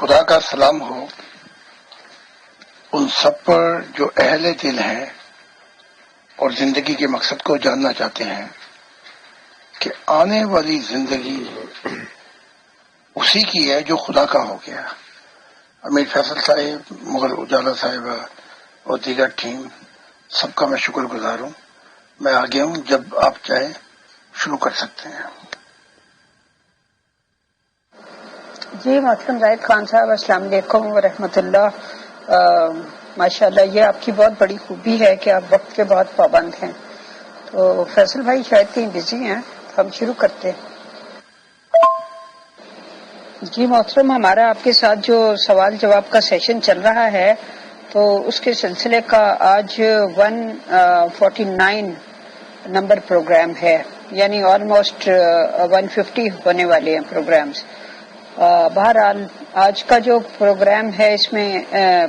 خدا کا سلام ہو ان سب پر جو اہل دل ہیں اور زندگی کے مقصد کو جاننا چاہتے ہیں کہ آنے والی زندگی اسی کی ہے جو خدا کا ہو گیا. امیر فیصل صاحب، مغل اجالا صاحبہ اور دیگر ٹیم سب کا میں شکر گزار ہوں. میں آگے ہوں، جب آپ چاہیں شروع کر سکتے ہیں. جی محترم زاہد خان صاحب، السلام علیکم ورحمۃ اللہ. ماشاءاللہ یہ آپ کی بہت بڑی خوبی ہے کہ آپ وقت کے بہت پابند ہیں. تو فیصل بھائی شاید کہیں بزی ہیں، ہم شروع کرتے ہیں. جی محترم، ہمارا آپ کے ساتھ جو سوال جواب کا سیشن چل رہا ہے تو اس کے سلسلے کا آج 149 نمبر پروگرام ہے، یعنی آلموسٹ 150 ہونے والے ہیں پروگرامز. بہرحال آج کا جو پروگرام ہے اس میں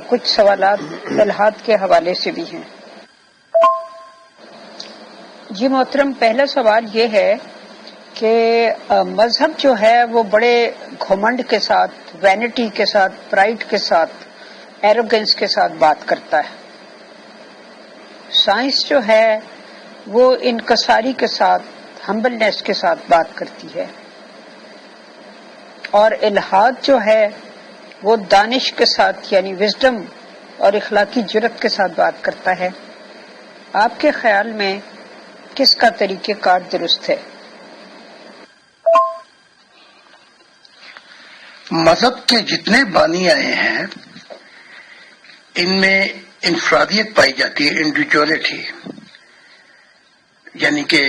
کچھ سوالات الحاد کے حوالے سے بھی ہیں. جی محترم، پہلا سوال یہ ہے کہ مذہب جو ہے وہ بڑے گھمنڈ کے ساتھ، وینٹی کے ساتھ، پرائڈ کے ساتھ، ایروگنس کے ساتھ بات کرتا ہے. سائنس جو ہے وہ انکساری کے ساتھ، ہمبلنس کے ساتھ بات کرتی ہے. اور الحاد جو ہے وہ دانش کے ساتھ، یعنی وزڈم اور اخلاقی جرت کے ساتھ بات کرتا ہے. آپ کے خیال میں کس کا طریقہ کار درست ہے؟ مذہب کے جتنے بانی آئے ہیں ان میں انفرادیت پائی جاتی ہے، انڈیویجولیٹی، یعنی کہ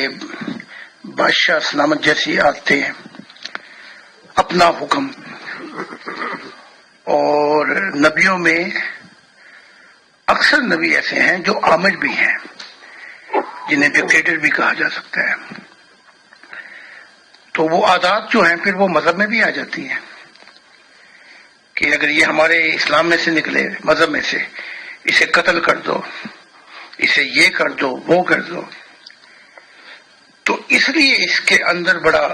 بادشاہ سلامت جیسی عادتیں، اپنا حکم. اور نبیوں میں اکثر نبی ایسے ہیں جو آمر بھی ہیں، جنہیں ڈکٹیٹر بھی کہا جا سکتا ہے. تو وہ عادات جو ہیں پھر وہ مذہب میں بھی آ جاتی ہیں کہ اگر یہ ہمارے اسلام میں سے نکلے، مذہب میں سے، اسے قتل کر دو، اسے یہ کر دو، وہ کر دو. تو اس لیے اس کے اندر بڑا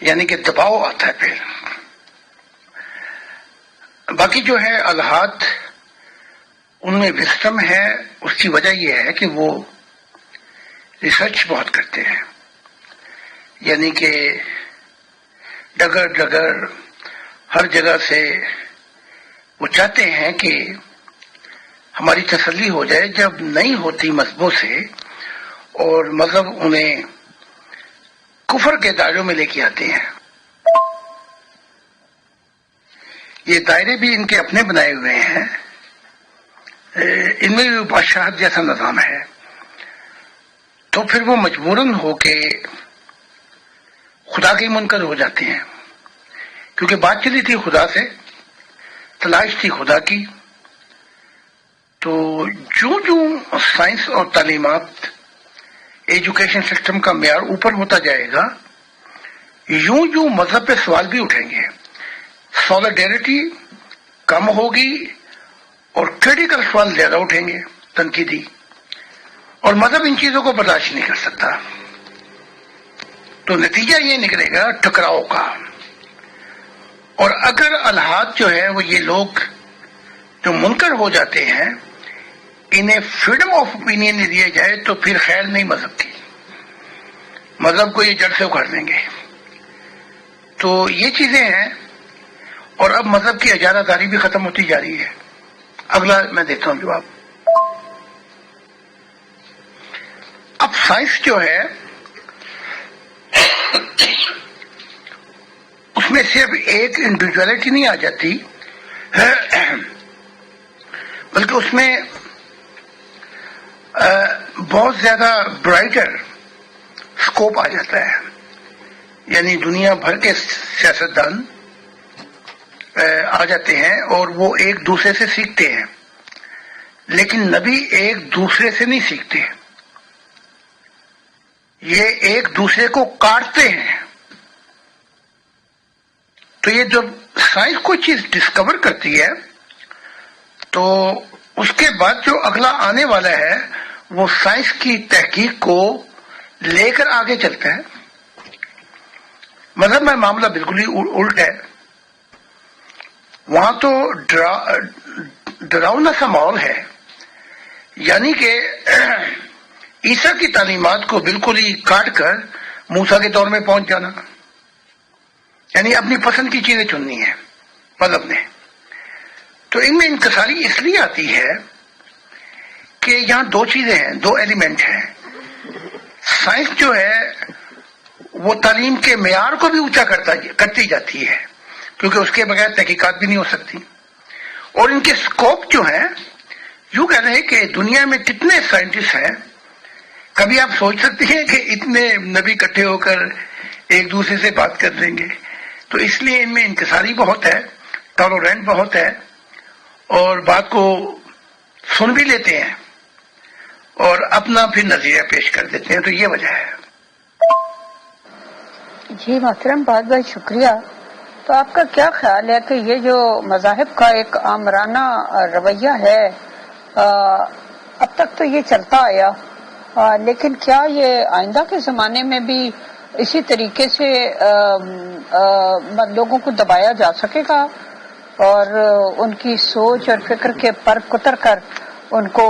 یعنی کہ دباؤ آتا ہے. پھر باقی جو ہے الحاد، ان میں وسڈم ہے. اس کی وجہ یہ ہے کہ وہ ریسرچ بہت کرتے ہیں، یعنی کہ ڈگر ڈگر ہر جگہ سے وہ چاہتے ہیں کہ ہماری تسلی ہو جائے. جب نہیں ہوتی مذہبوں سے اور مذہب انہیں کفر کے دائروں میں لے کے آتے ہیں. یہ دائرے بھی ان کے اپنے بنائے ہوئے ہیں، ان میں بھی بادشاہت جیسا نظام ہے. تو پھر وہ مجبوراً ہو کے خدا کے منکر ہو جاتے ہیں، کیونکہ بات چلی تھی خدا سے، تلاش تھی خدا کی. تو جو سائنس اور تعلیمات، ایجوکیشن سسٹم کا معیار اوپر ہوتا جائے گا، یوں مذہب پہ سوال بھی اٹھیں گے. سولیڈیرٹی کم ہوگی اور کریٹیکل سوال زیادہ اٹھیں گے، تنقیدی. اور مذہب ان چیزوں کو برداشت نہیں کر سکتا. تو نتیجہ یہ نکلے گا ٹکراؤ کا. اور اگر الحاد جو ہے وہ یہ لوگ جو منکر ہو جاتے ہیں، انہیں فریڈم آف اوپینین نہیں دیا جائے تو پھر خیر نہیں مذہب کی. مذہب کو یہ جڑ سے اکھاڑ دیں گے. تو یہ چیزیں ہیں. اور اب مذہب کی اجارہ داری بھی ختم ہوتی جا رہی ہے. اگلا میں دیکھتا ہوں جواب. اب سائنس جو ہے اس میں صرف ایک انڈیویجولیٹی نہیں آ جاتی، بلکہ اس میں بہت زیادہ برائٹر اسکوپ آ جاتا ہے. یعنی دنیا بھر کے سیاستدان آ جاتے ہیں اور وہ ایک دوسرے سے سیکھتے ہیں، لیکن نبی ایک دوسرے سے نہیں سیکھتے، یہ ایک دوسرے کو کاٹتے ہیں. تو یہ جب سائنس کوئی چیز ڈسکور کرتی ہے تو اس کے بعد جو اگلا آنے والا ہے وہ سائنس کی تحقیق کو لے کر آگے چلتا ہے. مذہب میں معاملہ بالکل ہی الٹ ہے. وہاں تو ڈراؤنا سا ماحول ہے، یعنی کہ عیسیٰ کی تعلیمات کو بالکل ہی کاٹ کر موسیٰ کے دور میں پہنچ جانا، یعنی اپنی پسند کی چیزیں چننی ہے مذہب نے. تو ان میں انکساری اس لیے آتی ہے کہ یہاں دو چیزیں ہیں، دو ایلیمنٹ ہیں. سائنس جو ہے وہ تعلیم کے معیار کو بھی اونچا کرتی جاتی ہے، کیونکہ اس کے بغیر تحقیقات بھی نہیں ہو سکتی. اور ان کے اسکوپ جو ہیں، یوں کہہ رہے ہیں کہ دنیا میں کتنے سائنٹسٹ ہیں، کبھی آپ سوچ سکتے ہیں کہ اتنے نبی اکٹھے ہو کر ایک دوسرے سے بات کر لیں گے؟ تو اس لیے ان میں انکساری بہت ہے، ٹالرینٹ بہت ہے، اور بات کو سن بھی لیتے ہیں اور اپنا پھر نظریہ پیش کر دیتے ہیں. تو یہ وجہ ہے. جی محترم، بہت بہت شکریہ. تو آپ کا کیا خیال ہے کہ یہ جو مذاہب کا ایک آمرانہ رویہ ہے، اب تک تو یہ چلتا آیا، لیکن کیا یہ آئندہ کے زمانے میں بھی اسی طریقے سے لوگوں کو دبایا جا سکے گا اور ان کی سوچ اور فکر کے پر کتر کر ان کو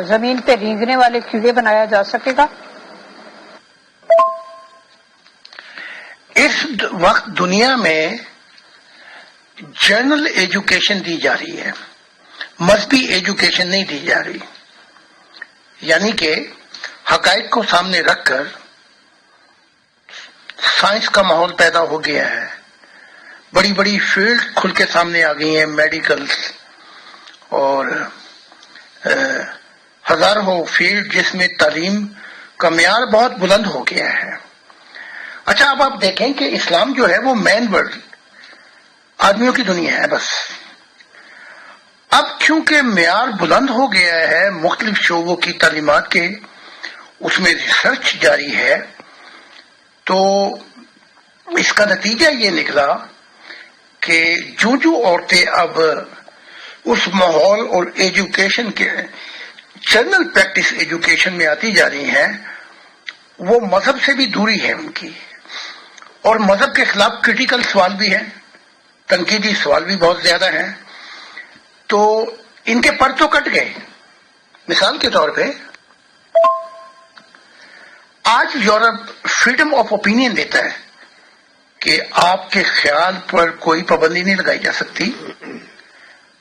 زمین پہ رینگنے والے کیڑے بنایا جا سکے گا؟ اس وقت دنیا میں جنرل ایجوکیشن دی جا رہی ہے، مذہبی ایجوکیشن نہیں دی جا رہی. یعنی کہ حقائق کو سامنے رکھ کر سائنس کا ماحول پیدا ہو گیا ہے، بڑی بڑی فیلڈ کھل کے سامنے آ گئی ہیں، میڈیکلز اور ہزاروں فیلڈ جس میں تعلیم کا معیار بہت بلند ہو گیا ہے. اچھا، اب آپ دیکھیں کہ اسلام جو ہے وہ مین ورلڈ آدمیوں کی دنیا ہے بس. اب کیونکہ معیار بلند ہو گیا ہے مختلف شعبوں کی تعلیمات کے، اس میں ریسرچ جاری ہے، تو اس کا نتیجہ یہ نکلا کہ جو عورتیں اب اس ماحول اور ایجوکیشن کے جنرل پریکٹس ایجوکیشن میں آتی جا رہی ہیں، وہ مذہب سے بھی دوری ہے ان کی، اور مذہب کے خلاف کرٹیکل سوال بھی ہیں، تنقیدی سوال بھی بہت زیادہ ہیں. تو ان کے پر تو کٹ گئے. مثال کے طور پہ آج یورپ فریڈم آف اوپینین دیتا ہے کہ آپ کے خیال پر کوئی پابندی نہیں لگائی جا سکتی.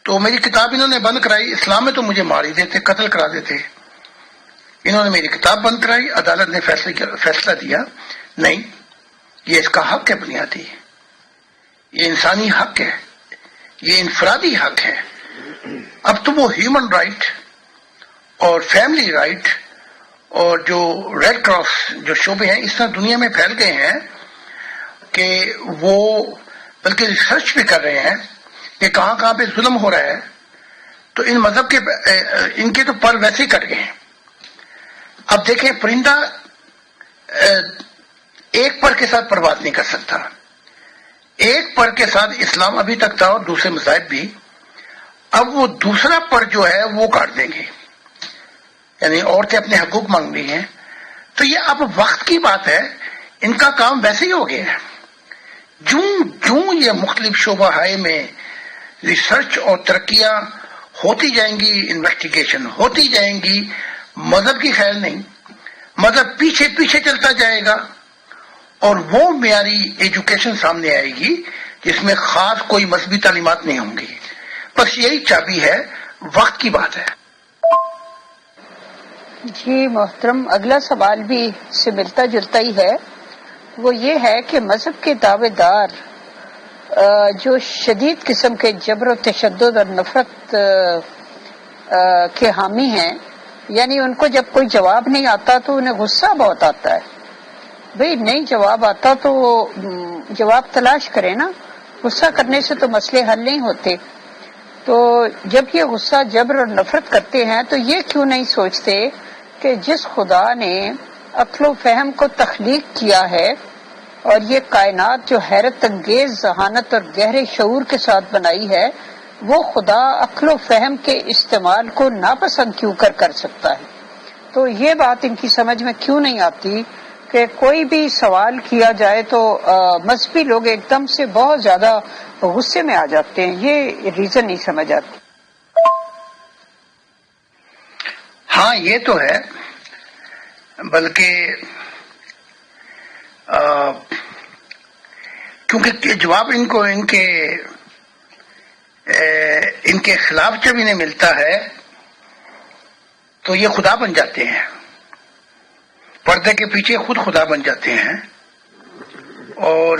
تو میری کتاب انہوں نے بند کرائی. اسلام میں تو مجھے مار ہی دیتے، قتل کرا دیتے. انہوں نے میری کتاب بند کرائی، عدالت نے فیصلہ دیا نہیں، یہ اس کا حق ہے بنیادی، یہ انسانی حق ہے، یہ انفرادی حق ہے. اب تو وہ ہیومن رائٹ اور فیملی رائٹ اور جو ریڈ کراس جو شعبے ہیں اس طرح دنیا میں پھیل گئے ہیں کہ وہ بلکہ ریسرچ بھی کر رہے ہیں کہ کہاں کہاں پہ ظلم ہو رہا ہے. تو ان مذہب کے ان کے تو پر ویسے ہی کٹ گئے ہیں. اب دیکھیں، پرندہ ایک پر کے ساتھ پرواز نہیں کر سکتا. ایک پر کے ساتھ اسلام ابھی تک تھا اور دوسرے مذاہب بھی. اب وہ دوسرا پر جو ہے وہ کاٹ دیں گے، یعنی عورتیں اپنے حقوق مانگ رہی ہیں. تو یہ اب وقت کی بات ہے، ان کا کام ویسے ہی ہو گیا ہے. جوں یہ مختلف شعبہ ہائے میں ریسرچ اور ترقیاں ہوتی جائیں گی، انویسٹیگیشن ہوتی جائیں گی، مذہب کی خیر نہیں، مذہب پیچھے پیچھے چلتا جائے گا اور وہ معیاری ایجوکیشن سامنے آئے گی جس میں خاص کوئی مذہبی تعلیمات نہیں ہوں گی. بس یہی چابی ہے، وقت کی بات ہے. جی محترم، اگلا سوال بھی اس سے ملتا جلتا ہی ہے. وہ یہ ہے کہ مذہب کے دعوے دار جو شدید قسم کے جبر و تشدد اور نفرت کے حامی ہیں، یعنی ان کو جب کوئی جواب نہیں آتا تو انہیں غصہ بہت آتا ہے. بھئی نہیں جواب آتا تو جواب تلاش کریں نا، غصہ کرنے سے تو مسئلے حل نہیں ہوتے. تو جب یہ غصہ جبر اور نفرت کرتے ہیں تو یہ کیوں نہیں سوچتے کہ جس خدا نے عقل و فہم کو تخلیق کیا ہے اور یہ کائنات جو حیرت انگیز ذہانت اور گہرے شعور کے ساتھ بنائی ہے، وہ خدا عقل و فہم کے استعمال کو ناپسند کیوں کر سکتا ہے؟ تو یہ بات ان کی سمجھ میں کیوں نہیں آتی کہ کوئی بھی سوال کیا جائے تو مذہبی لوگ ایک دم سے بہت زیادہ غصے میں آ جاتے ہیں، یہ ریزن نہیں سمجھ آتی۔ ہاں یہ تو ہے، بلکہ کیونکہ جواب ان کے خلاف جب انہیں ملتا ہے تو یہ خدا بن جاتے ہیں، پردے کے پیچھے خود خدا بن جاتے ہیں، اور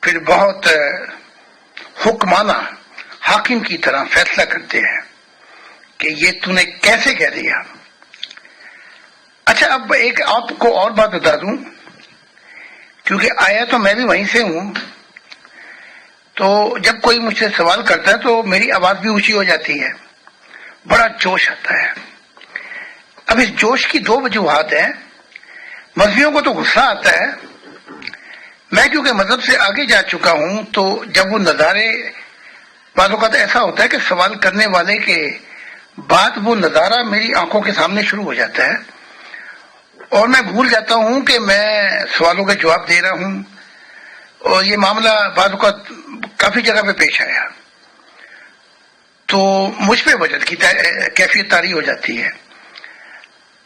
پھر بہت حکمانہ حاکم کی طرح فیصلہ کرتے ہیں کہ یہ تو نے کیسے کہہ دیا۔ اچھا، اب ایک آپ کو اور بات بتا دوں، کیونکہ آیا تو میں بھی وہیں سے ہوں، تو جب کوئی مجھ سے سوال کرتا ہے تو میری آواز بھی اونچی ہو جاتی ہے، بڑا جوش آتا ہے۔ اب اس جوش کی دو وجوہات ہیں۔ مذہبیوں کو تو غصہ آتا ہے، میں کیونکہ مذہب سے آگے جا چکا ہوں تو جب وہ نظارے، بعض اوقات ایسا ہوتا ہے کہ سوال کرنے والے کے بعد وہ نظارہ میری آنکھوں کے سامنے شروع ہو جاتا ہے اور میں بھول جاتا ہوں کہ میں سوالوں کے جواب دے رہا ہوں، اور یہ معاملہ بعض اوقات کافی جگہ پہ پیش آیا، تو مجھ پہ وجد کی کیفیت طاری ہو جاتی ہے۔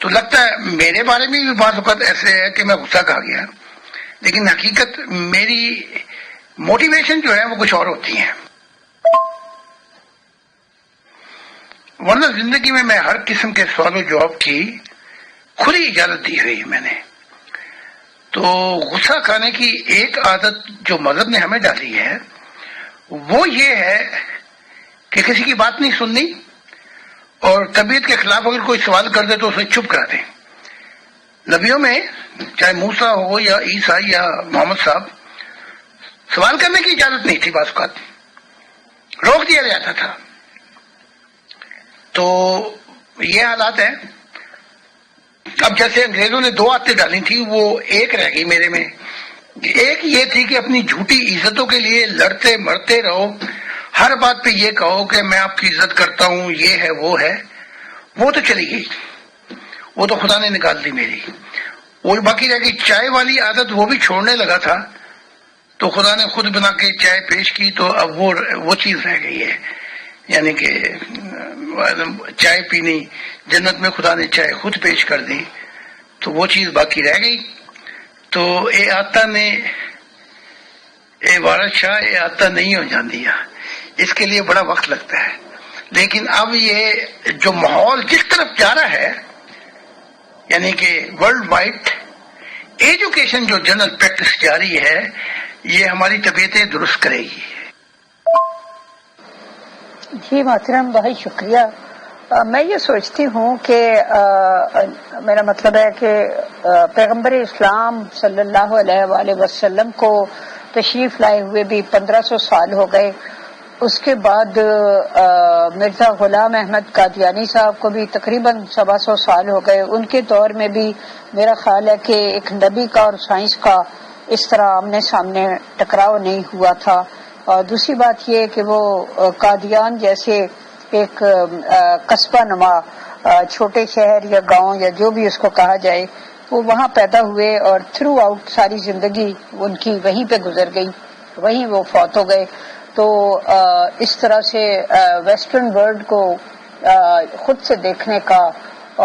تو لگتا ہے میرے بارے میں بھی بعض اوقات ایسے ہے کہ میں غصہ کھا گیا، لیکن حقیقت میری موٹیویشن جو ہے وہ کچھ اور ہوتی ہے۔ ورنہ زندگی میں ہر قسم کے سوال و جواب کی کھلی اجازت دی ہوئی میں نے۔ تو غصہ کھانے کی ایک عادت جو مذہب نے ہمیں ڈالی ہے وہ یہ ہے کہ کسی کی بات نہیں سننی، اور طبیعت کے خلاف اگر کوئی سوال کر دے تو اسے چپ کرا دیں۔ نبیوں میں چاہے موسیٰ ہو یا عیسیٰ یا محمد صاحب، سوال کرنے کی اجازت نہیں تھی، بعض اوقات روک دیا جاتا تھا۔ تو یہ حالات ہیں۔ اب جیسے انگریزوں نے دو عادتیں ڈالی تھی، وہ ایک رہ گئی میرے میں۔ ایک یہ تھی کہ اپنی جھوٹی عزتوں کے لیے لڑتے مرتے رہو، ہر بات پہ یہ کہو کہ میں آپ کی عزت کرتا ہوں، یہ ہے وہ ہے، وہ تو چلی گئی، وہ تو خدا نے نکال دی میری۔ وہ باقی رہ گئی چائے والی عادت، وہ بھی چھوڑنے لگا تھا تو خدا نے خود بنا کے چائے پیش کی، تو اب وہ چیز رہ گئی ہے، یعنی کہ چائے پینی، جنت میں خدا نے چائے خود پیش کر دی، تو وہ چیز باقی رہ گئی۔ تو اے آتا نے اے وارث شاہ اے آتا نہیں ہو جان دیا، اس کے لیے بڑا وقت لگتا ہے۔ لیکن اب یہ جو ماحول جس طرف جا رہا ہے، یعنی کہ ورلڈ وائڈ ایجوکیشن جو جنرل پریکٹس جاری ہے، یہ ہماری طبیعتیں درست کرے گی۔ جی محترم، بہت شکریہ۔ میں یہ سوچتی ہوں کہ میرا مطلب ہے کہ پیغمبر اسلام صلی اللہ علیہ وآلہ وسلم کو تشریف لائے ہوئے بھی 1500 سال ہو گئے۔ اس کے بعد مرزا غلام احمد قادیانی صاحب کو بھی تقریباً 125 سال ہو گئے۔ ان کے دور میں بھی میرا خیال ہے کہ ایک نبی کا اور سائنس کا اس طرح آمنے سامنے ٹکراؤ نہیں ہوا تھا۔ اور دوسری بات یہ کہ وہ قادیان جیسے ایک قصبہ نما چھوٹے شہر یا گاؤں یا جو بھی اس کو کہا جائے، وہ وہاں پیدا ہوئے اور تھرو آؤٹ ساری زندگی ان کی وہیں پہ گزر گئی، وہیں وہ فوت ہو گئے۔ تو اس طرح سے ویسٹرن ورلڈ کو خود سے دیکھنے کا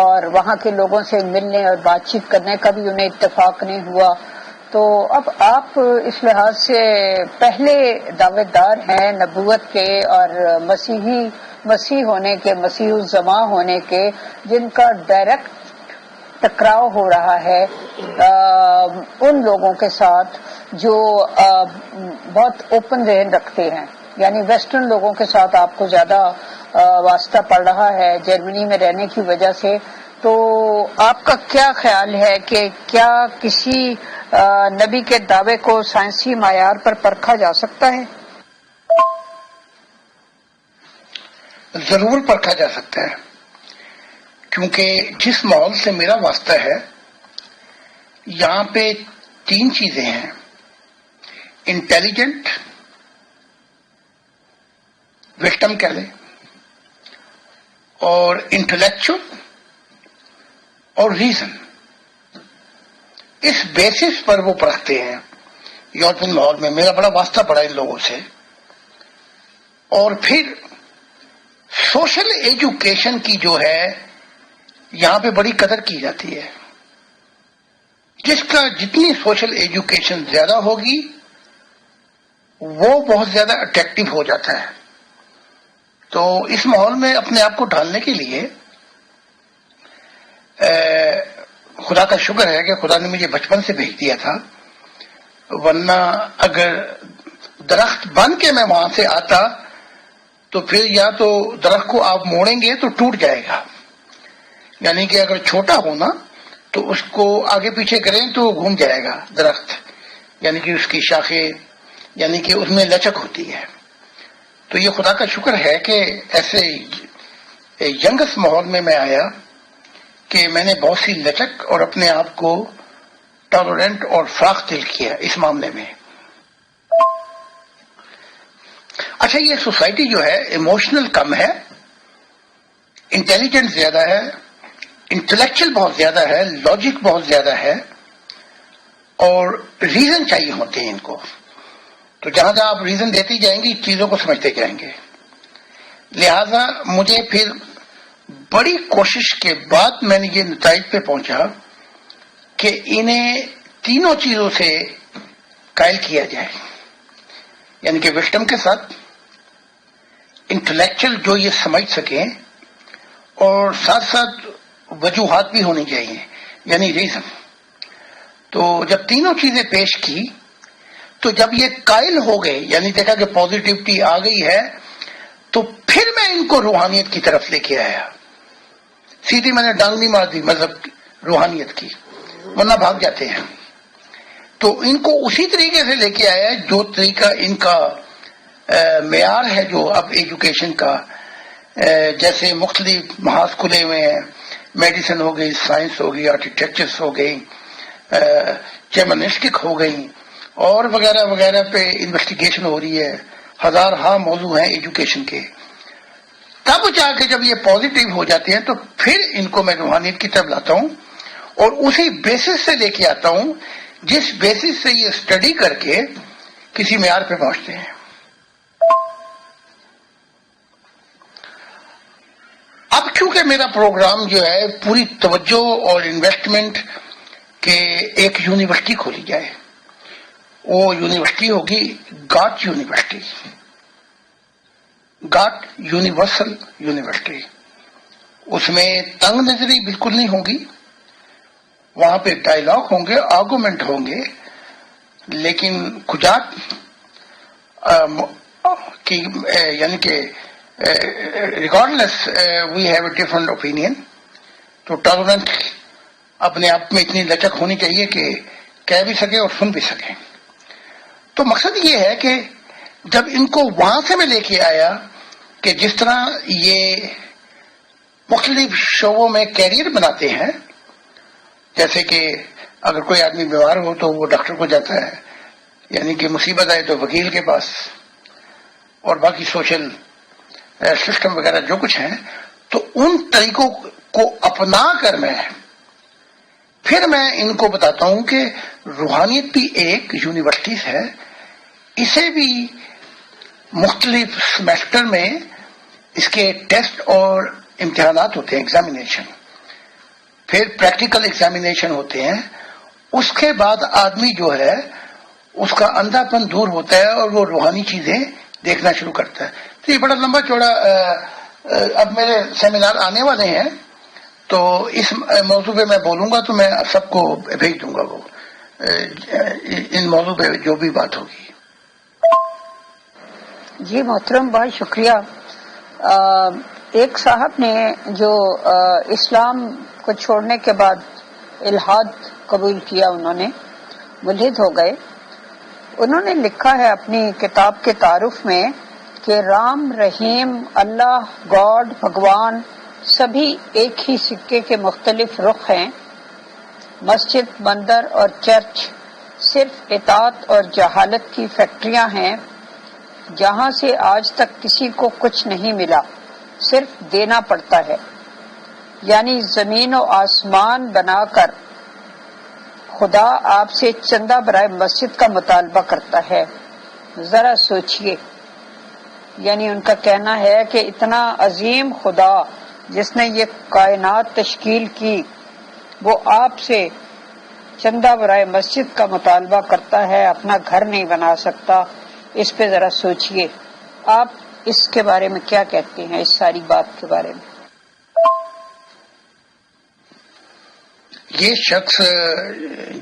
اور وہاں کے لوگوں سے ملنے اور بات چیت کرنے کا بھی انہیں اتفاق نہیں ہوا۔ تو اب آپ اس لحاظ سے پہلے دعویٰ دار ہیں نبوت کے اور مسیح ہونے کے، مسیح الزماں ہونے کے، جن کا ڈائریکٹ ٹکراؤ ہو رہا ہے ان لوگوں کے ساتھ جو بہت اوپن ذہن رکھتے ہیں، یعنی ویسٹرن لوگوں کے ساتھ آپ کو زیادہ واسطہ پڑ رہا ہے جرمنی میں رہنے کی وجہ سے۔ تو آپ کا کیا خیال ہے کہ کیا کسی نبی کے دعوے کو سائنسی معیار پر پرکھا جا سکتا ہے؟ ضرور پرکھا جا سکتا ہے، کیونکہ جس ماحول سے میرا واسطہ ہے یہاں پہ 3 چیزیں ہیں: انٹیلیجنٹ، وکٹم کہہ لیں، اور انٹلیکچوئل اور ریزن۔ اس بیسس پر وہ پرکھتے ہیں یورپین ماحول میں. میرا بڑا واسطہ پڑا ان لوگوں سے. اور پھر سوشل ایجوکیشن کی جو ہے یہاں پہ بڑی قدر کی جاتی ہے. جس کا جتنی سوشل ایجوکیشن زیادہ ہوگی وہ بہت زیادہ اٹریکٹو ہو جاتا ہے. تو اس ماحول میں اپنے آپ کو ڈھالنے کے لیے خدا کا شکر ہے کہ خدا نے مجھے بچپن سے بھیج دیا تھا. ورنہ اگر درخت بن کے میں وہاں سے آتا تو پھر یا تو درخت کو آپ موڑیں گے تو ٹوٹ جائے گا. یعنی کہ اگر چھوٹا ہونا تو اس کو آگے پیچھے کریں تو وہ گھوم جائے گا درخت. یعنی کہ اس کی شاخیں یعنی کہ اس میں لچک ہوتی ہے. تو یہ خدا کا شکر ہے کہ ایسے ینگس ماحول میں آیا کہ میں نے بہت سی لچک اور اپنے آپ کو ٹالرنٹ اور فراخ دل کیا اس معاملے میں. اچھا یہ سوسائٹی جو ہے ایموشنل کم ہے, انٹیلیجنٹ زیادہ ہے, انٹلیکچل بہت زیادہ ہے, لاجک بہت زیادہ ہے اور ریزن چاہیے ہوتے ہیں ان کو. تو جہاں جہاں آپ ریزن دیتی جائیں گی چیزوں کو سمجھتے جائیں گے. لہذا مجھے پھر بڑی کوشش کے بعد میں نے یہ نتائج پہ پہنچا کہ انہیں تینوں چیزوں سے قائل کیا جائے. یعنی کہ وسڈم کے ساتھ, انٹلیکچل جو یہ سمجھ سکیں, اور ساتھ ساتھ وجوہات بھی ہونی چاہیے یعنی ریزن. تو جب تینوں چیزیں پیش کی تو جب یہ قائل ہو گئے یعنی دیکھا کہ پازیٹیوٹی آ گئی ہے تو پھر میں ان کو روحانیت کی طرف لے کے آیا. سیدھی میں نے ڈانگ نہیں مار دی مذہب کی, روحانیت کی, ورنہ بھاگ جاتے ہیں. تو ان کو اسی طریقے سے لے کے آیا جو طریقہ ان کا معیار ہے جو اب ایجوکیشن کا. جیسے مختلف محاذ کھلے ہوئے ہیں, میڈیسن ہو گئی, سائنس ہو گئی, آرکیٹیکچرس ہو گئی, جرمنسٹک ہو گئی اور وغیرہ وغیرہ پہ انویسٹیگیشن ہو رہی ہے. ہزار ہاں موضوع ہیں ایجوکیشن کے. تب جا کے جب یہ پازیٹیو ہو جاتے ہیں تو پھر ان کو میں روحانیت کی طرف لاتا ہوں اور اسی بیسس سے لے کے آتا ہوں جس بیسس سے یہ اسٹڈی کر کے کسی معیار پہ پہنچتے ہیں. اب چونکہ میرا پروگرام جو ہے پوری توجہ اور انویسٹمنٹ کہ ایک یونیورسٹی کھولی جائے, وہ یونیورسٹی ہوگی گاٹ یونیورسٹی, گاٹ یونیورسل یونیورسٹی. اس میں تنگ نظری بالکل نہیں ہوگی, وہاں پہ ڈائلاگ ہوں گے, آرگومنٹ ہوں گے, لیکن کھجاٹ کی یعنی کہ regardless we have a different opinion. تو ٹالرنٹ اپنے آپ میں اتنی لچک ہونی چاہیے کہ کہہ بھی سکے اور سن بھی سکے. تو مقصد یہ ہے کہ جب ان کو وہاں سے میں لے کے آیا کہ جس طرح یہ مختلف شعبوں میں کیریئر بناتے ہیں, جیسے کہ اگر کوئی آدمی بیمار ہو تو وہ ڈاکٹر کو جاتا ہے, یعنی کہ مصیبت آئے تو وکیل کے پاس, اور باقی سوشل سسٹم وغیرہ جو کچھ ہیں. تو ان طریقوں کو اپنا کر پھر میں ان کو بتاتا ہوں کہ روحانیت بھی ایک یونیورسٹی ہے, اسے بھی مختلف سیمیسٹر میں اس کے ٹیسٹ اور امتحانات ہوتے ہیں, ایگزامینیشن, پھر پریکٹیکل ایگزامینیشن ہوتے ہیں. اس کے بعد آدمی جو ہے اس کا اندھا پن دور ہوتا ہے اور وہ روحانی چیزیں دیکھنا شروع کرتا ہے. تو یہ بڑا لمبا چوڑا اب میرے سیمینار آنے والے ہیں تو اس موضوع پہ میں بولوں گا, تو میں سب کو بھیج دوں گا وہ ان موضوع پہ جو بھی بات ہوگی. جی محترم, بہت شکریہ. ایک صاحب نے جو اسلام کو چھوڑنے کے بعد الحاد قبول کیا, انہوں نے ملحد ہو گئے. انہوں نے لکھا ہے اپنی کتاب کے تعارف میں کہ رام, رحیم, اللہ, گاڈ, بھگوان سبھی ایک ہی سکے کے مختلف رخ ہیں. مسجد, مندر اور چرچ صرف اطاعت اور جہالت کی فیکٹریاں ہیں جہاں سے آج تک کسی کو کچھ نہیں ملا, صرف دینا پڑتا ہے. یعنی زمین و آسمان بنا کر خدا آپ سے چندہ برائے مسجد کا مطالبہ کرتا ہے، ذرا سوچئے۔ یعنی ان کا کہنا ہے کہ اتنا عظیم خدا جس نے یہ کائنات تشکیل کی، وہ آپ سے چندہ برائے مسجد کا مطالبہ کرتا ہے، اپنا گھر نہیں بنا سکتا۔ اس پہ ذرا سوچئے۔ آپ اس کے بارے میں کیا کہتے ہیں، اس ساری بات کے بارے میں؟ یہ شخص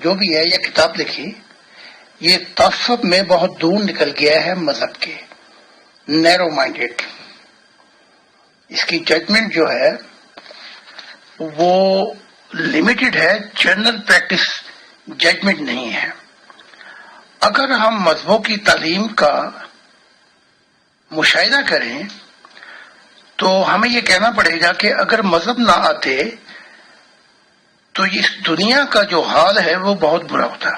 جو بھی ہے یہ کتاب لکھی، یہ تعصب میں بہت دور نکل گیا ہے مذہب کے، نیرو مائنڈیڈ۔ اس کی ججمنٹ جو ہے وہ لمیٹڈ ہے، جنرل پریکٹس ججمنٹ نہیں ہے۔ اگر ہم مذہبوں کی تعلیم کا مشاہدہ کریں تو ہمیں یہ کہنا پڑے گا کہ اگر مذہب نہ آتے تو اس دنیا کا جو حال ہے وہ بہت برا ہوتا۔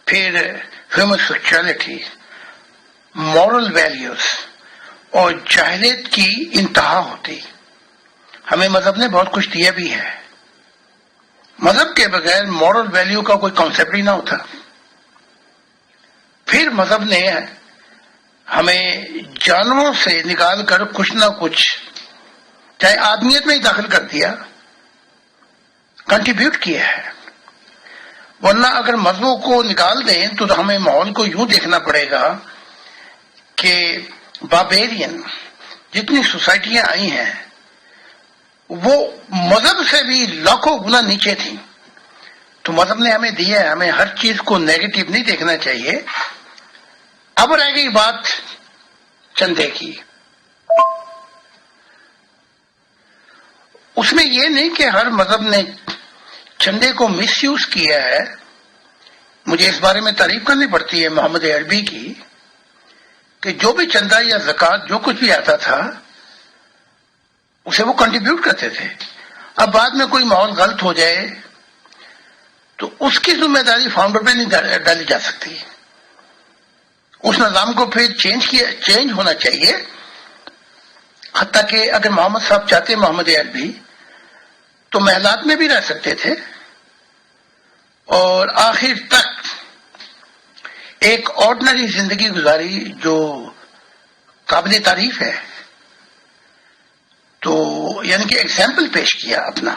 پھر ہیومن سیکچولیٹی، مورل ویلیوز اور جاہلیت کی انتہا ہوتی۔ ہمیں مذہب نے بہت کچھ دیا بھی ہے۔ مذہب کے بغیر مورل ویلیو کا کوئی کانسیپٹ ہی نہ ہوتا۔ پھر مذہب نے ہمیں جانوروں سے نکال کر کچھ نہ کچھ چاہے آدمیت میں ہی داخل کر دیا، کنٹریبیوٹ کیا ہے۔ ورنہ اگر مذہبوں کو نکال دیں تو ہمیں ماحول کو یوں دیکھنا پڑے گا کہ باربیرین جتنی سوسائٹیاں آئی ہیں وہ مذہب سے بھی لاکھوں گنا نیچے تھیں۔ تو مذہب نے ہمیں دیا ہے، ہمیں ہر چیز کو نیگیٹو نہیں دیکھنا چاہیے۔ اب رہ گئی بات چندے کی، اس میں یہ نہیں کہ ہر مذہب نے چندے کو مس یوز کیا ہے۔ مجھے اس بارے میں تعریف کرنی پڑتی ہے محمد عربی کی کہ جو بھی چندہ یا زکوٰۃ جو کچھ بھی آتا تھا اسے وہ کنٹریبیوٹ کرتے تھے۔ اب بعد میں کوئی ماحول غلط ہو جائے تو اس کی ذمہ داری فاؤنڈر پہ نہیں ڈالی جا سکتی۔ اس نظام کو پھر چینج ہونا چاہیے۔ حتیٰ کہ اگر محمد صاحب چاہتے محمد عربی تو محلات میں بھی رہ سکتے تھے اور آخر تک ایک آرڈنری زندگی گزاری جو قابل تعریف ہے۔ تو یعنی کہ ایگزامپل پیش کیا اپنا،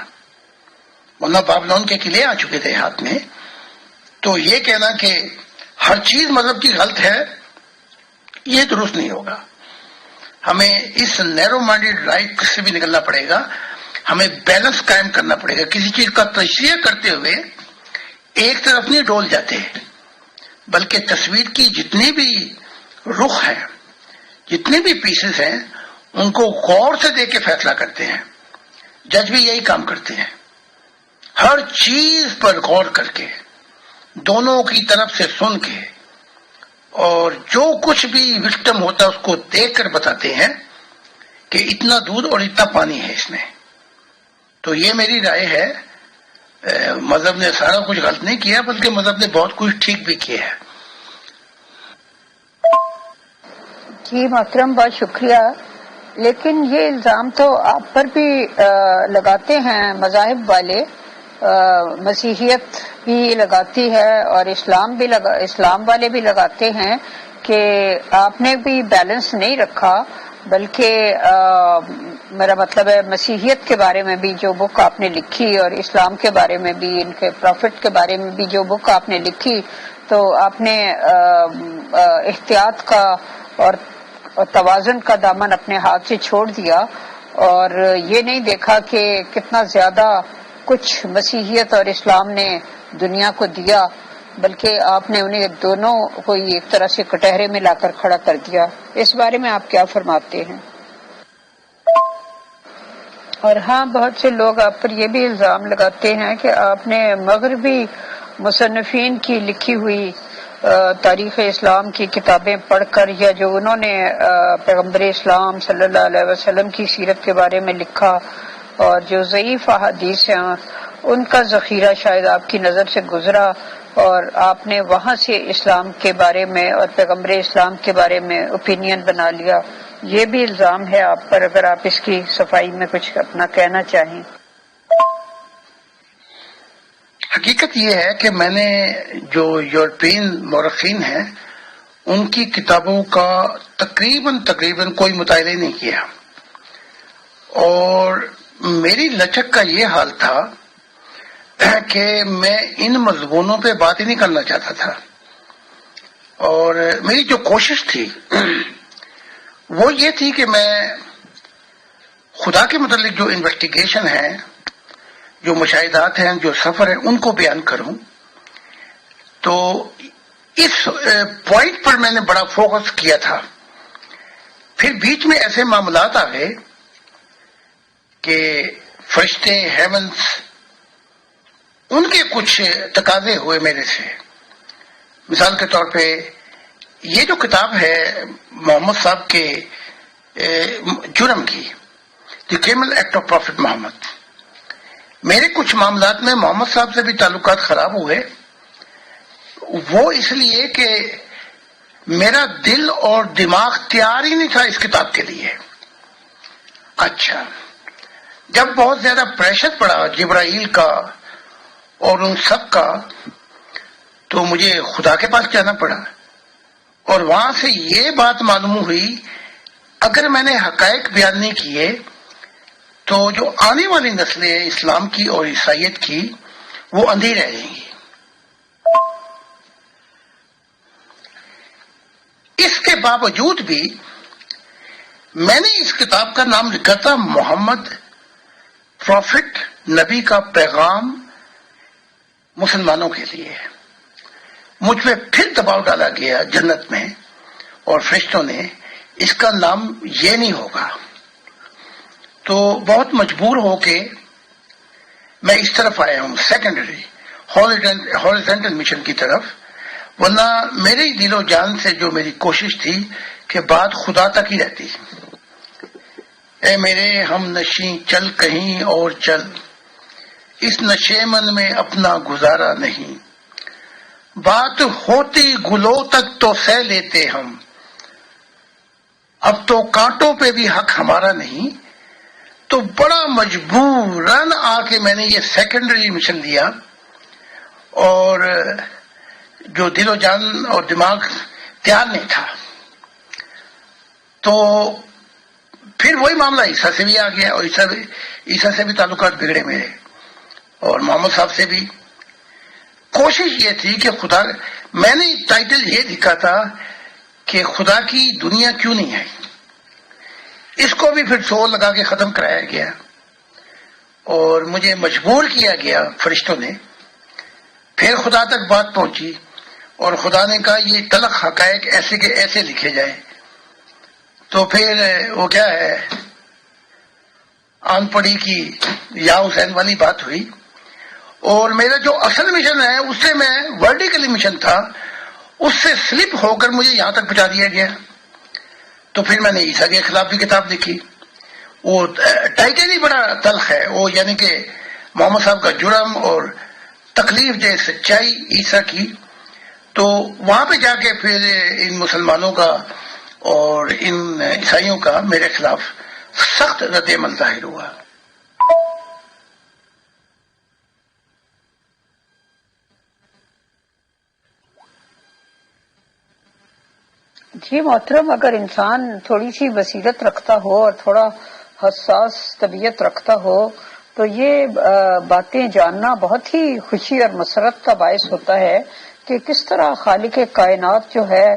ورنہ بابلون کے قلعے آ چکے تھے ہاتھ میں۔ تو یہ کہنا کہ ہر چیز مذہب کی غلط ہے یہ درست نہیں ہوگا۔ ہمیں اس نیرو مائنڈیڈ رائٹ سے بھی نکلنا پڑے گا، ہمیں بیلنس قائم کرنا پڑے گا۔ کسی چیز کا تجزیہ کرتے ہوئے ایک طرف نہیں ڈول جاتے، بلکہ تصویر کی جتنی بھی رخ ہیں، جتنے بھی پیسز ہیں، ان کو غور سے دیکھ کے فیصلہ کرتے ہیں۔ جج بھی یہی کام کرتے ہیں، ہر چیز پر غور کر کے، دونوں کی طرف سے سن کے، اور جو کچھ بھی وکٹم ہوتا ہے اس کو دیکھ کر بتاتے ہیں کہ اتنا دودھ اور اتنا پانی ہے اس میں۔ تو یہ میری رائے ہے، مذہب نے سارا کچھ غلط نہیں کیا بلکہ مذہب نے بہت کچھ ٹھیک بھی کیا ہے۔ جی محترم، بہت شکریہ۔ لیکن یہ الزام تو آپ پر بھی لگاتے ہیں مذاہب والے، مسیحیت بھی لگاتی ہے اور اسلام والے بھی لگاتے ہیں کہ آپ نے بھی بیلنس نہیں رکھا، بلکہ میرا مطلب ہے مسیحیت کے بارے میں بھی جو بک آپ نے لکھی اور اسلام کے بارے میں بھی، ان کے پروفٹ کے بارے میں بھی جو بک آپ نے لکھی، تو آپ نے احتیاط کا اور توازن کا دامن اپنے ہاتھ سے چھوڑ دیا، اور یہ نہیں دیکھا کہ کتنا زیادہ کچھ مسیحیت اور اسلام نے دنیا کو دیا، بلکہ آپ نے انہیں دونوں کو ایک طرح سے کٹہرے میں لا کر کھڑا کر دیا۔ اس بارے میں آپ کیا فرماتے ہیں؟ اور ہاں، بہت سے لوگ آپ پر یہ بھی الزام لگاتے ہیں کہ آپ نے مغربی مصنفین کی لکھی ہوئی تاریخ اسلام کی کتابیں پڑھ کر، یا جو انہوں نے پیغمبر اسلام صلی اللہ علیہ وسلم کی سیرت کے بارے میں لکھا اور جو ضعیف احادیث ہیں ان کا ذخیرہ شاید آپ کی نظر سے گزرا، اور آپ نے وہاں سے اسلام کے بارے میں اور پیغمبر اسلام کے بارے میں اوپینین بنا لیا۔ یہ بھی الزام ہے آپ پر، اگر آپ اس کی صفائی میں کچھ اپنا کہنا چاہیں۔ حقیقت یہ ہے کہ میں نے جو یورپین مورخین ہیں ان کی کتابوں کا تقریباً کوئی مطالعہ نہیں کیا، اور میری لچک کا یہ حال تھا کہ میں ان مضمونوں پہ بات ہی نہیں کرنا چاہتا تھا، اور میری جو کوشش تھی وہ یہ تھی کہ میں خدا کے متعلق جو انویسٹیگیشن ہے، جو مشاہدات ہیں، جو سفر ہے، ان کو بیان کروں۔ تو اس پوائنٹ پر میں نے بڑا فوکس کیا تھا۔ پھر بیچ میں ایسے معاملات آ گئے کہ فرشتے، ہیونز، ان کے کچھ تقاضے ہوئے میرے سے۔ مثال کے طور پہ یہ جو کتاب ہے محمد صاحب کے جرم کی، the criminal act of prophet Muhammad, میرے کچھ معاملات میں محمد صاحب سے بھی تعلقات خراب ہوئے، وہ اس لیے کہ میرا دل اور دماغ تیار ہی نہیں تھا اس کتاب کے لیے۔ اچھا، جب بہت زیادہ پریشر پڑا جبرائیل کا اور ان سب کا، تو مجھے خدا کے پاس جانا پڑا، اور وہاں سے یہ بات معلوم ہوئی اگر میں نے حقائق بیان نہیں کیے تو جو آنے والی نسلیں اسلام کی اور عیسائیت کی وہ اندھی رہ جائیں گی۔ اس کے باوجود بھی میں نے اس کتاب کا نام لکھا تھا محمد پروفٹ، نبی کا پیغام مسلمانوں کے لیے۔ مجھ پہ پھر دباؤ ڈالا گیا جنت میں اور فرشتوں نے، اس کا نام یہ نہیں ہوگا۔ تو بہت مجبور ہو کے میں اس طرف آیا ہوں، سیکنڈری ہاریزونٹل مشن کی طرف، ورنہ میرے دل و جان سے جو میری کوشش تھی کہ بات خدا تک ہی رہتی۔ اے میرے ہم نشیں چل کہیں اور چل، اس نشیمن میں اپنا گزارا نہیں، بات ہوتی گلوں تک تو سہ لیتے ہم، اب تو کانٹوں پہ بھی حق ہمارا نہیں۔ تو بڑا مجبوراً آ کے میں نے یہ سیکنڈری مشن لیا، اور جو دل و جان اور دماغ تیار نہیں تھا۔ تو پھر وہی معاملہ عیسیٰ سے بھی آ گیا، اور عیسیٰ سے بھی تعلقات بگڑے میرے، اور محمد صاحب سے بھی۔ کوشش یہ تھی کہ خدا، میں نے ٹائٹل یہ لکھا تھا کہ خدا کی دنیا کیوں نہیں ہے، اس کو بھی پھر سو لگا کے ختم کرایا گیا، اور مجھے مجبور کیا گیا فرشتوں نے۔ پھر خدا تک بات پہنچی، اور خدا نے کہا یہ تلخ حقائق ایسے کے ایسے لکھے جائیں۔ تو پھر وہ کیا ہے، آن پڑی کی یا حسین والی بات ہوئی، اور میرا جو اصل مشن ہے اس سے میں ورٹیکلی مشن تھا، اس سے سلپ ہو کر مجھے یہاں تک پہنچا دیا گیا۔ تو پھر میں نے عیسیٰ کے خلاف بھی کتاب لکھی، وہ ٹائٹل ہی بڑا تلخ ہے، وہ یعنی کہ محمد صاحب کا جرم اور تکلیف دہ سچائی عیسیٰ کی۔ تو وہاں پہ جا کے پھر ان مسلمانوں کا اور ان عیسائیوں کا میرے خلاف سخت رد عمل ظاہر ہوا۔ جی محترم، اگر انسان تھوڑی سی بصیرت رکھتا ہو اور تھوڑا حساس طبیعت رکھتا ہو تو یہ باتیں جاننا بہت ہی خوشی اور مسرت کا باعث ہوتا ہے کہ کس طرح خالق کائنات جو ہے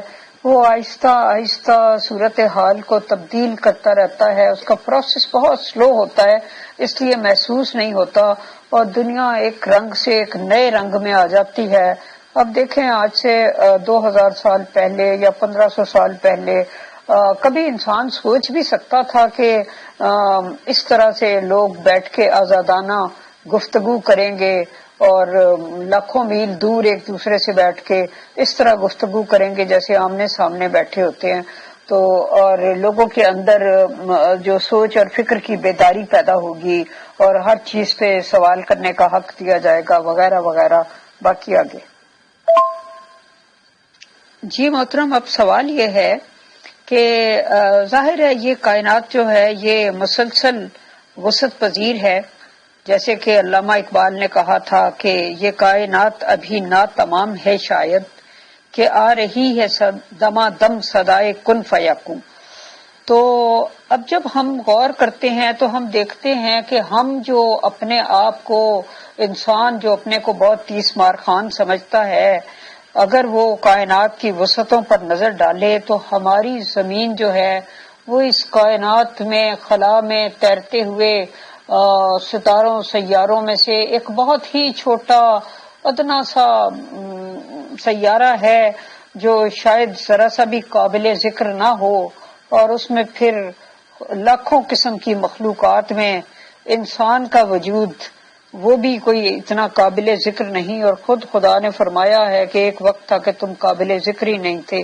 وہ آہستہ آہستہ صورتحال کو تبدیل کرتا رہتا ہے، اس کا پروسیس بہت سلو ہوتا ہے، اس لیے محسوس نہیں ہوتا، اور دنیا ایک رنگ سے ایک نئے رنگ میں آ جاتی ہے۔ اب دیکھیں، آج سے 2000 سال پہلے یا 1500 سال پہلے کبھی انسان سوچ بھی سکتا تھا کہ اس طرح سے لوگ بیٹھ کے آزادانہ گفتگو کریں گے اور لاکھوں میل دور ایک دوسرے سے بیٹھ کے اس طرح گفتگو کریں گے جیسے آمنے سامنے بیٹھے ہوتے ہیں؟ تو اور لوگوں کے اندر جو سوچ اور فکر کی بیداری پیدا ہوگی، اور ہر چیز پہ سوال کرنے کا حق دیا جائے گا، وغیرہ وغیرہ۔ باقی آگے جی محترم، اب سوال یہ ہے کہ ظاہر ہے یہ کائنات جو ہے یہ مسلسل وسعت پذیر ہے، جیسے کہ علامہ اقبال نے کہا تھا کہ یہ کائنات ابھی نا تمام ہے شاید کہ آ رہی ہے دما دم صدائے کن فیکون. تو اب جب ہم غور کرتے ہیں تو ہم دیکھتے ہیں کہ ہم جو اپنے آپ کو انسان جو اپنے کو بہت تیس مار خان سمجھتا ہے، اگر وہ کائنات کی وسعتوں پر نظر ڈالے تو ہماری زمین جو ہے وہ اس کائنات میں خلا میں تیرتے ہوئے ستاروں سیاروں میں سے ایک بہت ہی چھوٹا ادنا سا سیارہ ہے جو شاید ذرا سا بھی قابل ذکر نہ ہو، اور اس میں پھر لاکھوں قسم کی مخلوقات میں انسان کا وجود وہ بھی کوئی اتنا قابل ذکر نہیں، اور خود خدا نے فرمایا ہے کہ ایک وقت تھا کہ تم قابل ذکر ہی نہیں تھے.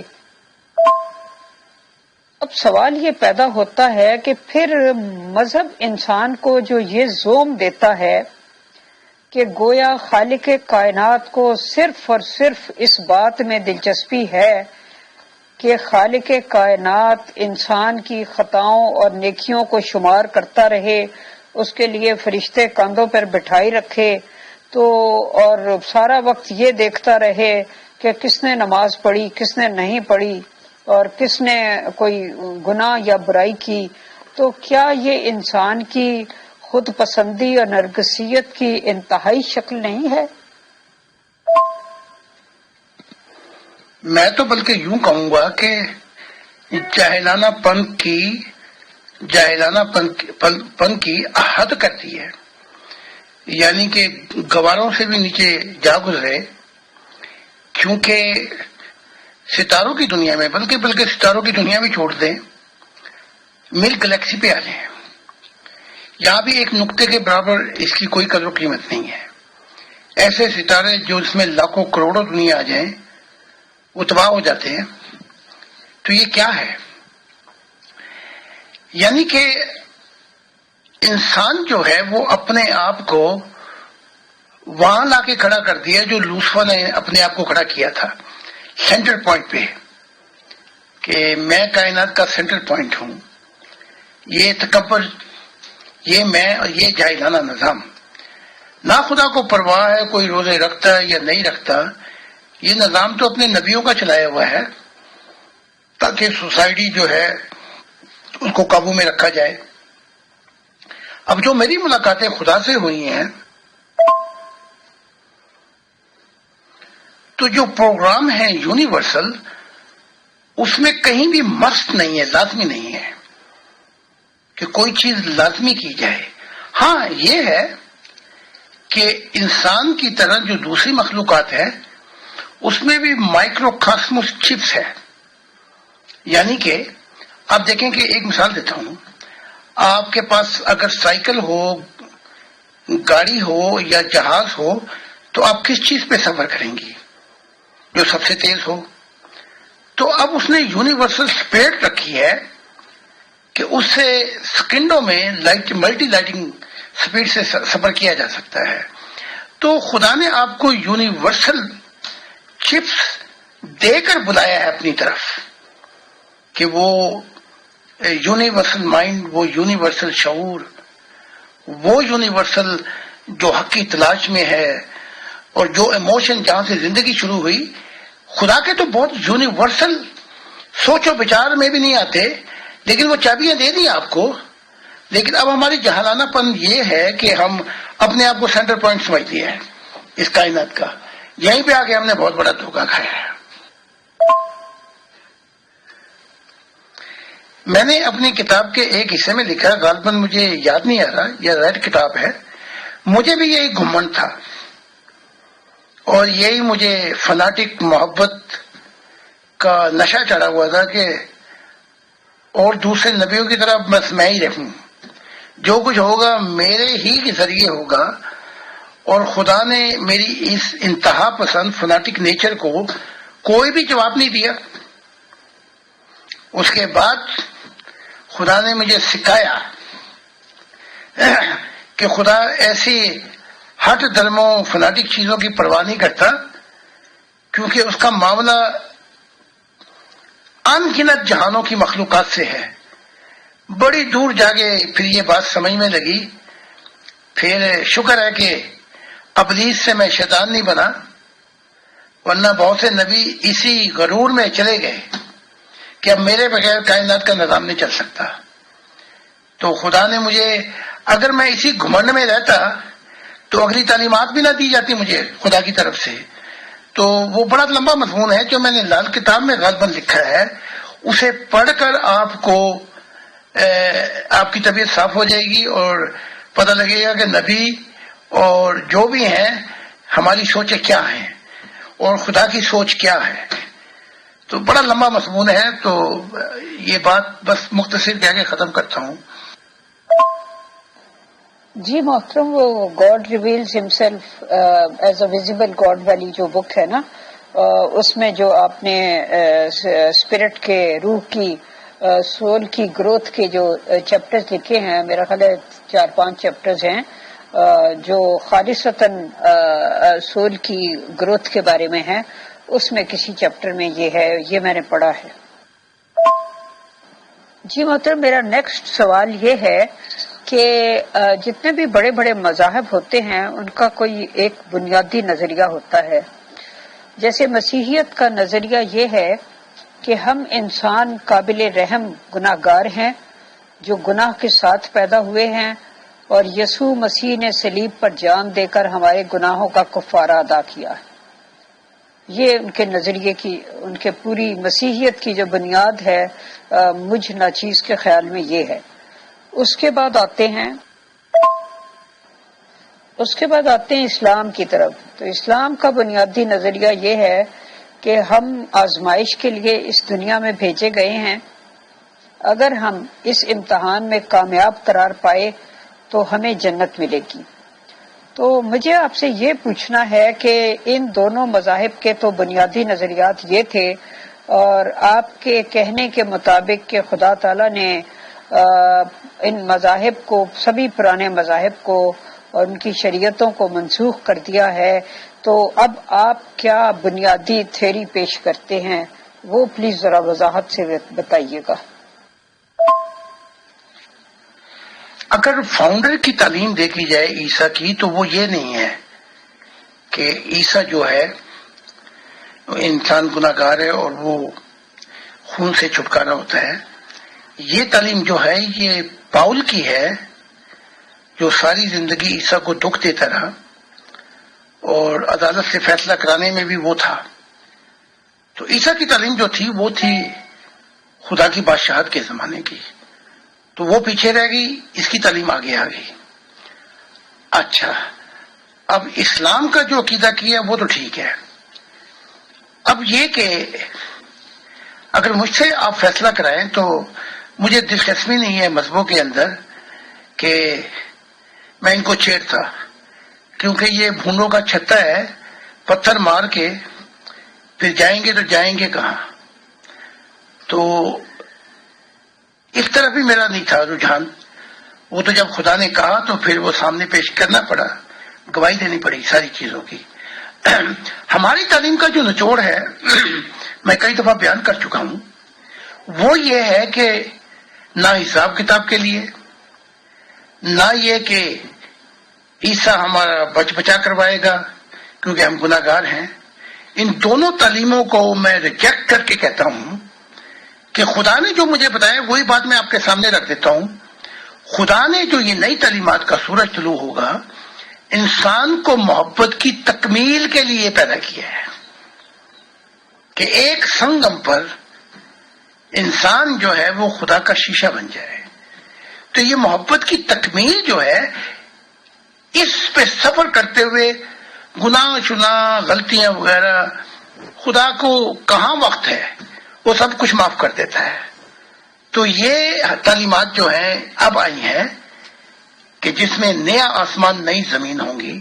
اب سوال یہ پیدا ہوتا ہے کہ پھر مذہب انسان کو جو یہ زوم دیتا ہے کہ گویا خالق کائنات کو صرف اور صرف اس بات میں دلچسپی ہے کہ خالق کائنات انسان کی خطاؤں اور نیکیوں کو شمار کرتا رہے، اس کے لیے فرشتے کاندھوں پر بٹھائی رکھے تو اور سارا وقت یہ دیکھتا رہے کہ کس نے نماز پڑھی، کس نے نہیں پڑھی، اور کس نے کوئی گناہ یا برائی کی، تو کیا یہ انسان کی خود پسندی اور نرگسیت کی انتہائی شکل نہیں ہے؟ میں تو بلکہ یوں کہوں گا کہ جاہلانہ پن کی حد کرتی ہے، یعنی کہ گواروں سے بھی نیچے جا گزرے، کیونکہ ستاروں کی دنیا میں بلکہ ستاروں کی دنیا بھی چھوڑ دیں، ملک گلیکسی پہ آ جائیں، یہاں بھی ایک نقطے کے برابر اس کی کوئی قدر و قیمت نہیں ہے. ایسے ستارے جو اس میں لاکھوں کروڑوں دنیا آ جائیں وہ تباہ ہو جاتے ہیں. تو یہ کیا ہے؟ یعنی کہ انسان جو ہے وہ اپنے آپ کو وہاں لا کے کھڑا کر دیا جو لوسفر نے اپنے آپ کو کھڑا کیا تھا، سینٹر پوائنٹ پہ، کہ میں کائنات کا سینٹر پوائنٹ ہوں. یہ تکبر، یہ میں اور یہ جاہلانہ نظام، نہ خدا کو پرواہ ہے کوئی روزے رکھتا ہے یا نہیں رکھتا. یہ نظام تو اپنے نبیوں کا چلایا ہوا ہے تاکہ سوسائٹی جو ہے اس کو قابو میں رکھا جائے. اب جو میری ملاقاتیں خدا سے ہوئی ہیں تو جو پروگرام ہے یونیورسل، اس میں کہیں بھی مست نہیں ہے، لازمی نہیں ہے کہ کوئی چیز لازمی کی جائے. ہاں یہ ہے کہ انسان کی طرح جو دوسری مخلوقات ہے اس میں بھی مائکرو کاسموس چپس ہے. یعنی کہ آپ دیکھیں کہ ایک مثال دیتا ہوں، آپ کے پاس اگر سائیکل ہو، گاڑی ہو یا جہاز ہو تو آپ کس چیز پہ سفر کریں گی؟ جو سب سے تیز ہو. تو اب اس نے یونیورسل اسپیڈ رکھی ہے کہ اس سے سیکنڈوں میں ملٹی لائٹنگ اسپیڈ سے سفر کیا جا سکتا ہے. تو خدا نے آپ کو یونیورسل چپس دے کر بلایا ہے اپنی طرف کہ وہ یونیورسل مائنڈ، وہ یونیورسل شعور، وہ یونیورسل جو حق کی تلاش میں ہے، اور جو ایموشن جہاں سے زندگی شروع ہوئی، خدا کے تو بہت یونیورسل سوچ و بچار میں بھی نہیں آتے، لیکن وہ چابیاں دے دی آپ کو. لیکن اب ہماری جہالانہ پن یہ ہے کہ ہم اپنے آپ کو سینٹر پوائنٹ سمجھ لیا ہے اس کائنات کا. یہیں پہ آ کے ہم نے بہت بڑا دھوکہ کھایا ہے. میں نے اپنی کتاب کے ایک حصے میں لکھا، غالباً مجھے یاد نہیں آ رہا، یہ ریڈ کتاب ہے، مجھے بھی یہی گھمنڈ تھا اور یہی مجھے فناٹک محبت کا نشہ چڑھا ہوا تھا کہ اور دوسرے نبیوں کی طرح بس میں ہی رہوں، جو کچھ ہوگا میرے ہی کے ذریعے ہوگا. اور خدا نے میری اس انتہا پسند فناٹک نیچر کو کوئی بھی جواب نہیں دیا. اس کے بعد خدا نے مجھے سکھایا کہ خدا ایسی ہٹ درموں فناٹک چیزوں کی پرواہ نہیں کرتا، کیونکہ اس کا معاملہ ان گنت جہانوں کی مخلوقات سے ہے. بڑی دور جا کے پھر یہ بات سمجھ میں لگی پھر شکر ہے کہ ابلیس سے میں شیطان نہیں بنا، ورنہ بہت سے نبی اسی غرور میں چلے گئے کہ اب میرے بغیر کائنات کا نظام نہیں چل سکتا. تو خدا نے مجھے، اگر میں اسی گھمنڈ میں رہتا تو اگلی تعلیمات بھی نہ دی جاتی مجھے خدا کی طرف سے. تو وہ بڑا لمبا مضمون ہے جو میں نے لال کتاب میں غالباً لکھا ہے، اسے پڑھ کر آپ کو آپ کی طبیعت صاف ہو جائے گی اور پتہ لگے گا کہ نبی اور جو بھی ہیں ہماری سوچیں کیا ہیں اور خدا کی سوچ کیا ہے. تو بڑا لمبا مضمون ہے، تو یہ بات بس مختصر کہہ کے ختم کرتا ہوں. جی محترم، وہ God reveals himself as a visible God والی جو بک ہے نا، اس میں جو آپ نے اسپرٹ کے، روح کی، سول کی گروتھ کے جو چیپٹرز لکھے ہیں، میرا خیال ہے 4-5 چیپٹرز ہیں جو خالصتاً سول کی گروتھ کے بارے میں ہیں. اس میں کسی چیپٹر میں یہ ہے، یہ میں نے پڑھا ہے. جی محترم، میرا نیکسٹ سوال یہ ہے کہ جتنے بھی بڑے بڑے مذاہب ہوتے ہیں ان کا کوئی ایک بنیادی نظریہ ہوتا ہے. جیسے مسیحیت کا نظریہ یہ ہے کہ ہم انسان قابل رحم گناہ گار ہیں جو گناہ کے ساتھ پیدا ہوئے ہیں، اور یسوع مسیح نے صلیب پر جان دے کر ہمارے گناہوں کا کفارہ ادا کیا ہے. یہ ان کے نظریے کی، ان کے پوری مسیحیت کی جو بنیاد ہے، مجھ ناچیز کے خیال میں یہ ہے. اس کے بعد آتے ہیں اسلام کی طرف. تو اسلام کا بنیادی نظریہ یہ ہے کہ ہم آزمائش کے لیے اس دنیا میں بھیجے گئے ہیں، اگر ہم اس امتحان میں کامیاب قرار پائے تو ہمیں جنت ملے گی. تو مجھے آپ سے یہ پوچھنا ہے کہ ان دونوں مذاہب کے تو بنیادی نظریات یہ تھے، اور آپ کے کہنے کے مطابق کہ خدا تعالیٰ نے ان مذاہب کو، سبھی پرانے مذاہب کو اور ان کی شریعتوں کو منسوخ کر دیا ہے، تو اب آپ کیا بنیادی تھیوری پیش کرتے ہیں، وہ پلیز ذرا وضاحت سے بتائیے گا. اگر فاؤنڈر کی تعلیم دیکھی جائے عیسیٰ کی، تو وہ یہ نہیں ہے کہ عیسیٰ جو ہے انسان گناہ گار ہے اور وہ خون سے چھٹکارا ہوتا ہے. یہ تعلیم جو ہے یہ پاؤل کی ہے، جو ساری زندگی عیسیٰ کو دکھ دیتا رہا اور عدالت سے فیصلہ کرانے میں بھی وہ تھا. تو عیسیٰ کی تعلیم جو تھی وہ تھی خدا کی بادشاہت کے زمانے کی، تو وہ پیچھے رہ گئی، اس کی تعلیم آگے آ گئی. اچھا، اب اسلام کا جو عقیدہ کیا وہ تو ٹھیک ہے. اب یہ کہ اگر مجھ سے آپ فیصلہ کرائیں تو مجھے دلچسپی نہیں ہے مذہبوں کے اندر کہ میں ان کو چھیڑتا، کیونکہ یہ بھونڈوں کا چھتا ہے، پتھر مار کے پھر جائیں گے تو جائیں گے کہاں. تو اس طرف بھی میرا نہیں تھا رجحان. وہ تو جب خدا نے کہا تو پھر وہ سامنے پیش کرنا پڑا، گواہی دینی پڑی ساری چیزوں کی. ہماری تعلیم کا جو نچوڑ ہے میں کئی دفعہ بیان کر چکا ہوں، وہ یہ ہے کہ نہ حساب کتاب کے لیے، نہ یہ کہ عیسیٰ ہمارا بچا کروائے گا کیونکہ ہم گناہ گار ہیں. ان دونوں تعلیموں کو میں ریجیکٹ کر کے کہتا ہوں کہ خدا نے جو مجھے بتایا وہی بات میں آپ کے سامنے رکھ دیتا ہوں. خدا نے جو یہ نئی تعلیمات کا سورج طلوع ہوگا، انسان کو محبت کی تکمیل کے لیے پیدا کیا ہے کہ ایک سنگم پر انسان جو ہے وہ خدا کا شیشہ بن جائے. تو یہ محبت کی تکمیل جو ہے، اس پہ سفر کرتے ہوئے گناہ شناہ غلطیاں وغیرہ خدا کو کہاں وقت ہے، وہ سب کچھ معاف کر دیتا ہے. تو یہ تعلیمات جو ہیں اب آئی ہیں کہ جس میں نیا آسمان نئی زمین ہوں گی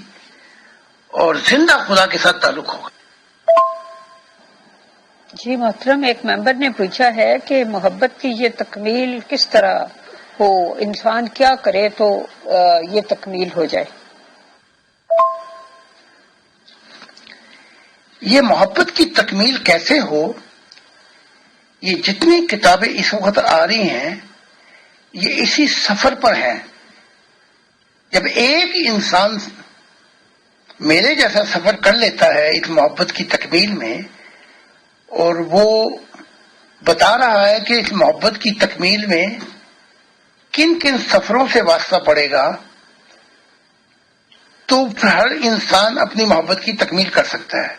اور زندہ خدا کے ساتھ تعلق ہوگا. جی محترم، ایک ممبر نے پوچھا ہے کہ محبت کی یہ تکمیل کس طرح ہو، انسان کیا کرے تو یہ تکمیل ہو جائے. یہ محبت کی تکمیل کیسے ہو، یہ جتنی کتابیں اس وقت آ رہی ہیں یہ اسی سفر پر ہیں. جب ایک انسان میرے جیسا سفر کر لیتا ہے اس محبت کی تکمیل میں، اور وہ بتا رہا ہے کہ اس محبت کی تکمیل میں کن کن سفروں سے واسطہ پڑے گا، تو ہر انسان اپنی محبت کی تکمیل کر سکتا ہے۔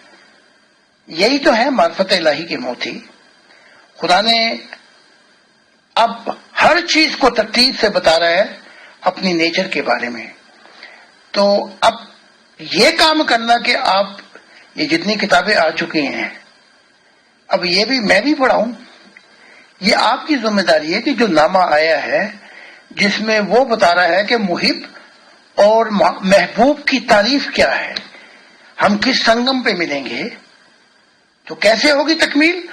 یہی تو ہے معرفت الہی کی موتی۔ خدا نے اب ہر چیز کو ترتیب سے بتا رہا ہے اپنی نیچر کے بارے میں۔ تو اب یہ کام کرنا کہ آپ یہ جتنی کتابیں آ چکی ہیں، اب یہ بھی میں بھی پڑھاؤں، یہ آپ کی ذمہ داری ہے کہ جو نامہ آیا ہے جس میں وہ بتا رہا ہے کہ محب اور محبوب کی تعریف کیا ہے، ہم کس سنگم پہ ملیں گے، تو کیسے ہوگی تکمیل۔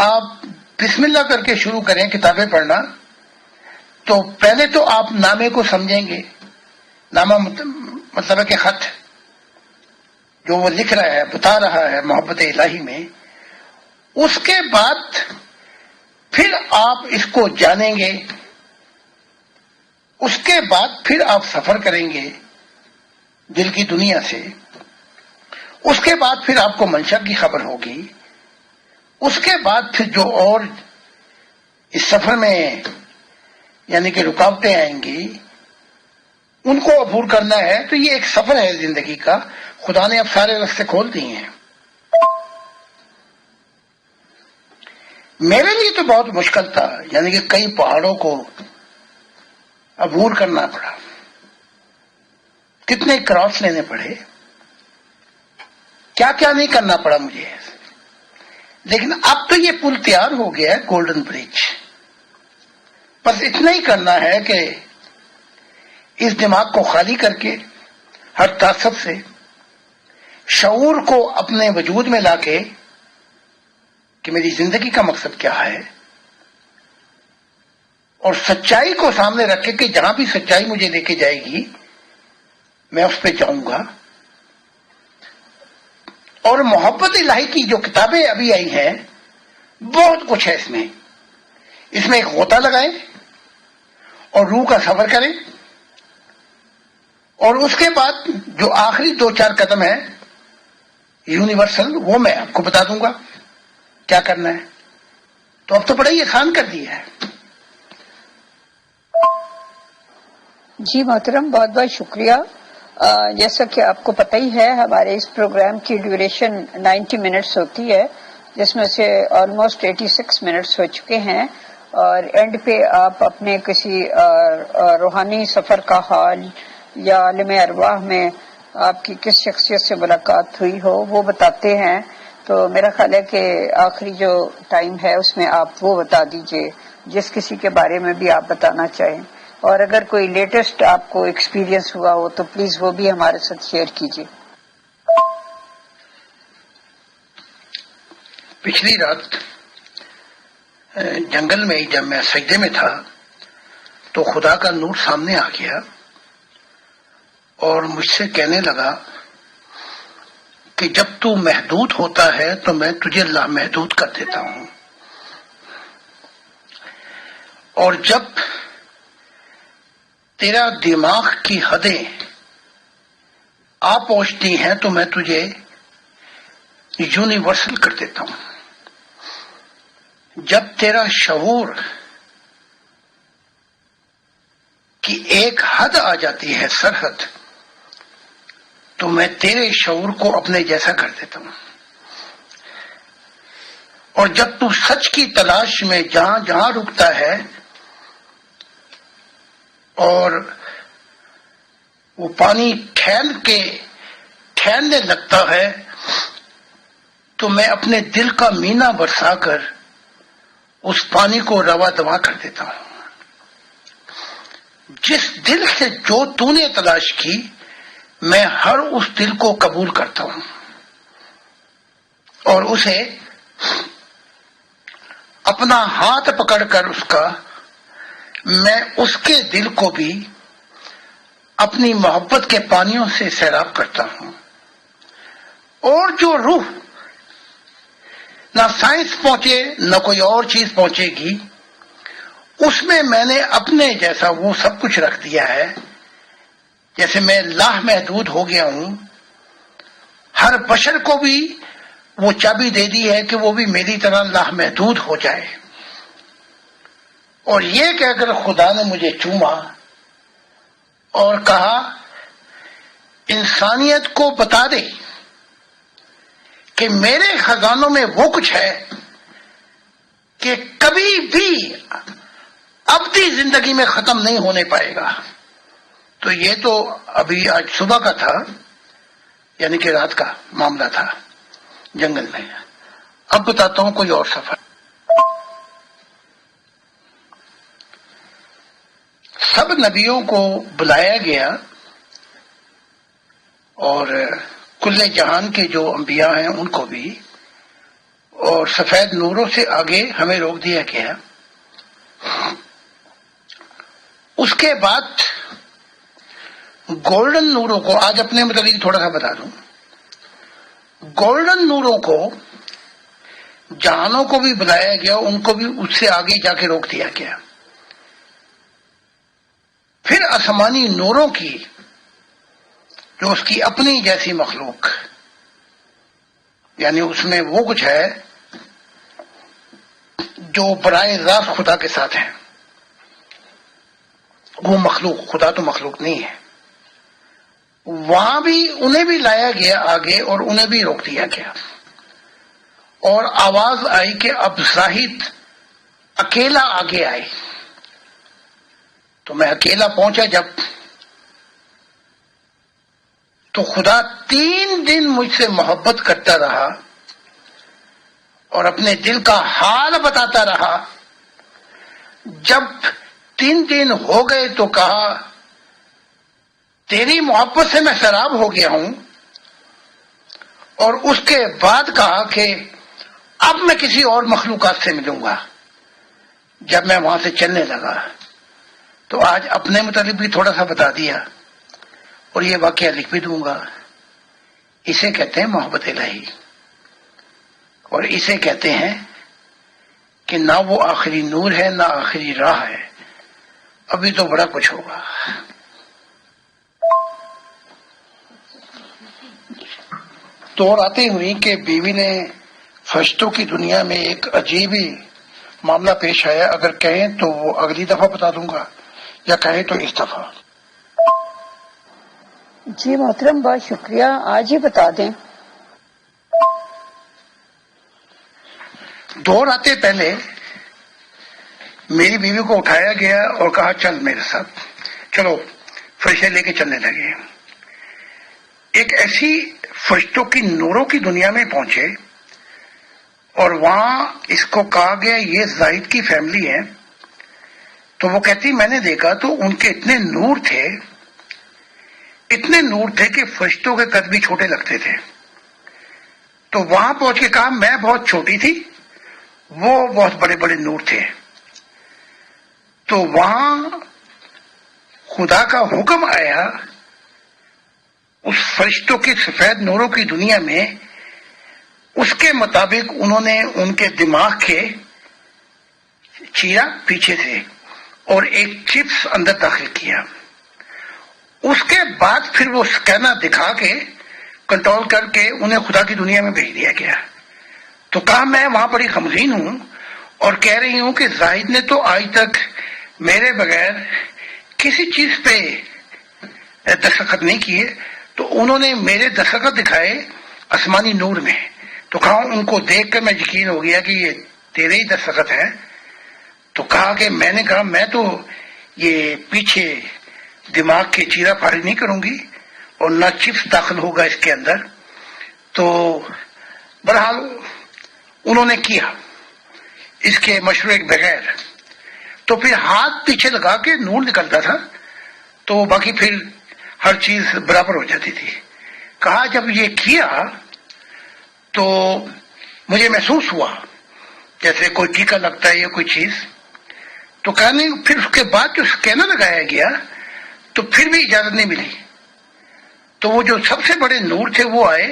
آپ بسم اللہ کر کے شروع کریں کتابیں پڑھنا، تو پہلے تو آپ نامے کو سمجھیں گے۔ نامہ مطلب ہے کہ خط جو وہ لکھ رہا ہے، بتا رہا ہے محبت الہی میں، اس کے بعد پھر آپ اس کو جانیں گے، اس کے بعد پھر آپ سفر کریں گے دل کی دنیا سے، اس کے بعد پھر آپ کو منشا کی خبر ہوگی، اس کے بعد پھر جو اور اس سفر میں یعنی کہ رکاوٹیں آئیں گی ان کو عبور کرنا ہے۔ تو یہ ایک سفر ہے زندگی کا، خدا نے اب سارے راستے کھول دیے ہیں۔ میرے لیے تو بہت مشکل تھا، یعنی کہ کئی پہاڑوں کو عبور کرنا پڑا، کتنے کراس لینے پڑے، کیا کیا نہیں کرنا پڑا مجھے، لیکن اب تو یہ پل تیار ہو گیا ہے، گولڈن برج۔ بس اتنا ہی کرنا ہے کہ اس دماغ کو خالی کر کے ہر تعصب سے شعور کو اپنے وجود میں لا کے کہ میری زندگی کا مقصد کیا ہے، اور سچائی کو سامنے رکھ کے کہ جہاں بھی سچائی مجھے لے کے جائے گی میں اس پہ جاؤں گا۔ اور محبت الہی کی جو کتابیں ابھی آئی ہیں بہت کچھ ہے اس میں ایک غوطہ لگائیں اور روح کا سفر کریں، اور اس کے بعد جو آخری 2-4 قدم ہے یونیورسل، وہ میں آپ کو بتا دوں گا کیا کرنا ہے۔ تو اب تو بڑا ہی آسان کر دیا ہے۔ جی محترم، بہت بہت شکریہ۔ جیسا کہ آپ کو پتہ ہی ہے ہمارے اس پروگرام کی ڈیوریشن 90 منٹس ہوتی ہے، جس میں سے آلموسٹ 86 منٹس ہو چکے ہیں، اور اینڈ پہ آپ اپنے کسی روحانی سفر کا حال یا عالم ارواح میں آپ کی کس شخصیت سے ملاقات ہوئی ہو وہ بتاتے ہیں۔ تو میرا خیال ہے کہ آخری جو ٹائم ہے اس میں آپ وہ بتا دیجئے جس کسی کے بارے میں بھی آپ بتانا چاہیں، اور اگر کوئی لیٹسٹ آپ کو ایکسپیرینس ہوا ہو تو پلیز وہ بھی ہمارے ساتھ شیئر کیجیے۔ پچھلی رات جنگل میں جب میں سجدے میں تھا تو خدا کا نور سامنے آ گیا اور مجھ سے کہنے لگا کہ جب تو محدود ہوتا ہے تو میں تجھے لامحدود کر دیتا ہوں، اور جب تیرا دماغ کی حدیں آ پہنچتی ہیں تو میں تجھے یونیورسل کر دیتا ہوں۔ جب تیرا شعور کی ایک حد آ جاتی ہے، سرحد، تو میں تیرے شعور کو اپنے جیسا کر دیتا ہوں۔ اور جب تو سچ کی تلاش میں جہاں جہاں رکتا ہے اور وہ پانی ٹھہرنے لگتا ہے تو میں اپنے دل کا مینا برسا کر اس پانی کو روا دوا کر دیتا ہوں۔ جس دل سے جو تو نے تلاش کی میں ہر اس دل کو قبول کرتا ہوں اور اسے اپنا ہاتھ پکڑ کر میں اس کے دل کو بھی اپنی محبت کے پانیوں سے سیراب کرتا ہوں۔ اور جو روح نہ سائنس پہنچے نہ کوئی اور چیز پہنچے گی، اس میں نے اپنے جیسا وہ سب کچھ رکھ دیا ہے جیسے میں لامحدود ہو گیا ہوں، ہر بشر کو بھی وہ چابی دے دی ہے کہ وہ بھی میری طرح لامحدود ہو جائے، اور یہ کہ اگر خدا نے مجھے چوما اور کہا انسانیت کو بتا دے کہ میرے خزانوں میں وہ کچھ ہے کہ کبھی بھی ابدی زندگی میں ختم نہیں ہونے پائے گا، تو یہ تو ابھی آج صبح کا تھا، یعنی کہ رات کا معاملہ تھا جنگل میں۔ اب بتاتا ہوں کوئی اور سفر۔ سب نبیوں کو بلایا گیا اور کل جہان کے جو انبیاء ہیں ان کو بھی، اور سفید نوروں سے آگے ہمیں روک دیا گیا۔ اس کے بعد گولڈن نوروں کو، آج اپنے متعلق تھوڑا سا بتا دوں، گولڈن نوروں کو، جہانوں کو بھی بلایا گیا، ان کو بھی اس سے آگے جا کے روک دیا گیا۔ پھر آسمانی نوروں کی، جو اس کی اپنی جیسی مخلوق، یعنی اس میں وہ کچھ ہے جو براہ راست خدا کے ساتھ ہے، وہ مخلوق، خدا تو مخلوق نہیں ہے، وہاں بھی انہیں بھی لایا گیا آگے اور انہیں بھی روک دیا گیا، اور آواز آئی کہ اب زاہد اکیلا آگے آئے۔ تو میں اکیلا پہنچا جب، تو خدا 3 دن مجھ سے محبت کرتا رہا اور اپنے دل کا حال بتاتا رہا۔ جب 3 دن ہو گئے تو کہا تیری محبت سے میں سراب ہو گیا ہوں، اور اس کے بعد کہا کہ اب میں کسی اور مخلوقات سے ملوں گا۔ جب میں وہاں سے چلنے لگا تو آج اپنے متعلق بھی تھوڑا سا بتا دیا، اور یہ واقعہ لکھ بھی دوں گا۔ اسے کہتے ہیں محبت الہی، اور اسے کہتے ہیں کہ نہ وہ آخری نور ہے نہ آخری راہ ہے، ابھی تو بڑا کچھ ہوگا۔ تو راتیں ہوئی کہ بیوی نے فرشتوں کی دنیا میں ایک عجیب ہی معاملہ پیش آیا، اگر کہیں تو وہ اگلی دفعہ بتا دوں گا، یا کہیں تو اس دفعہ۔ جی محترم، بہت شکریہ، آج ہی بتا دیں۔ 2 راتیں پہلے میری بیوی کو اٹھایا گیا اور کہا چل میرے ساتھ، چلو، فرشتے لے کے چلنے لگے۔ ایک ایسی فرشتوں کی نوروں کی دنیا میں پہنچے، اور وہاں اس کو کہا گیا یہ زاہد کی فیملی ہے۔ تو وہ کہتی میں نے دیکھا تو ان کے اتنے نور تھے، اتنے نور تھے کہ فرشتوں کے قد بھی چھوٹے لگتے تھے۔ تو وہاں پہنچ کے کہا میں بہت چھوٹی تھی، وہ بہت بڑے بڑے نور تھے۔ تو وہاں خدا کا حکم آیا اس فرشتوں کی سفید نوروں کی دنیا میں، اس کے مطابق انہوں نے ان کے دماغ کے چیرا پیچھے سے اور ایک چپس اندر داخل کیا۔ اس کے بعد پھر وہ اسکینر دکھا کے کنٹرول کر کے انہیں خدا کی دنیا میں بھیج دیا گیا۔ تو کہا میں وہاں بڑی غمگین ہوں اور کہہ رہی ہوں کہ زاہد نے تو آج تک میرے بغیر کسی چیز پہ دستخط نہیں کیے، تو انہوں نے میرے دستخط دکھائے آسمانی نور میں۔ تو کہا ان کو دیکھ کر میں یقین ہو گیا کہ یہ تیرے ہی دستخط ہے۔ تو کہا کہ میں نے کہا میں تو یہ پیچھے دماغ کے چیرا پھاڑی نہیں کروں گی اور نہ چپس داخل ہوگا اس کے اندر۔ تو بہرحال انہوں نے کیا اس کے مشورے کے بغیر۔ تو پھر ہاتھ پیچھے لگا کے نور نکلتا تھا، تو باقی پھر ہر چیز برابر ہو جاتی تھی۔ کہا جب یہ کیا تو مجھے محسوس ہوا جیسے کوئی ٹیکا لگتا ہے یا کوئی چیز۔ تو کہنے پھر اس کے بعد جو اسکینر لگایا گیا تو پھر بھی اجازت نہیں ملی۔ تو وہ جو سب سے بڑے نور تھے وہ آئے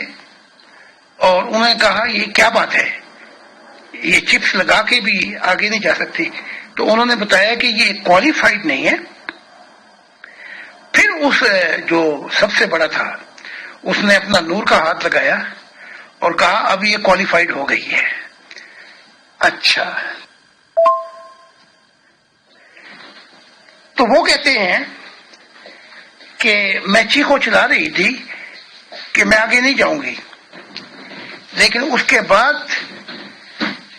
اور انہوں نے کہا یہ کیا بات ہے، یہ چپس لگا کے بھی آگے نہیں جا سکتی۔ تو انہوں نے بتایا کہ یہ کوالیفائڈ نہیں ہے۔ پھر اس جو سب سے بڑا تھا اس نے اپنا نور کا ہاتھ لگایا اور کہا اب یہ کوالیفائڈ ہو گئی ہے. اچھا. تو وہ کہتے ہیں کہ میں چیخو چلا رہی تھی کہ میں آگے نہیں جاؤں گی، لیکن اس کے بعد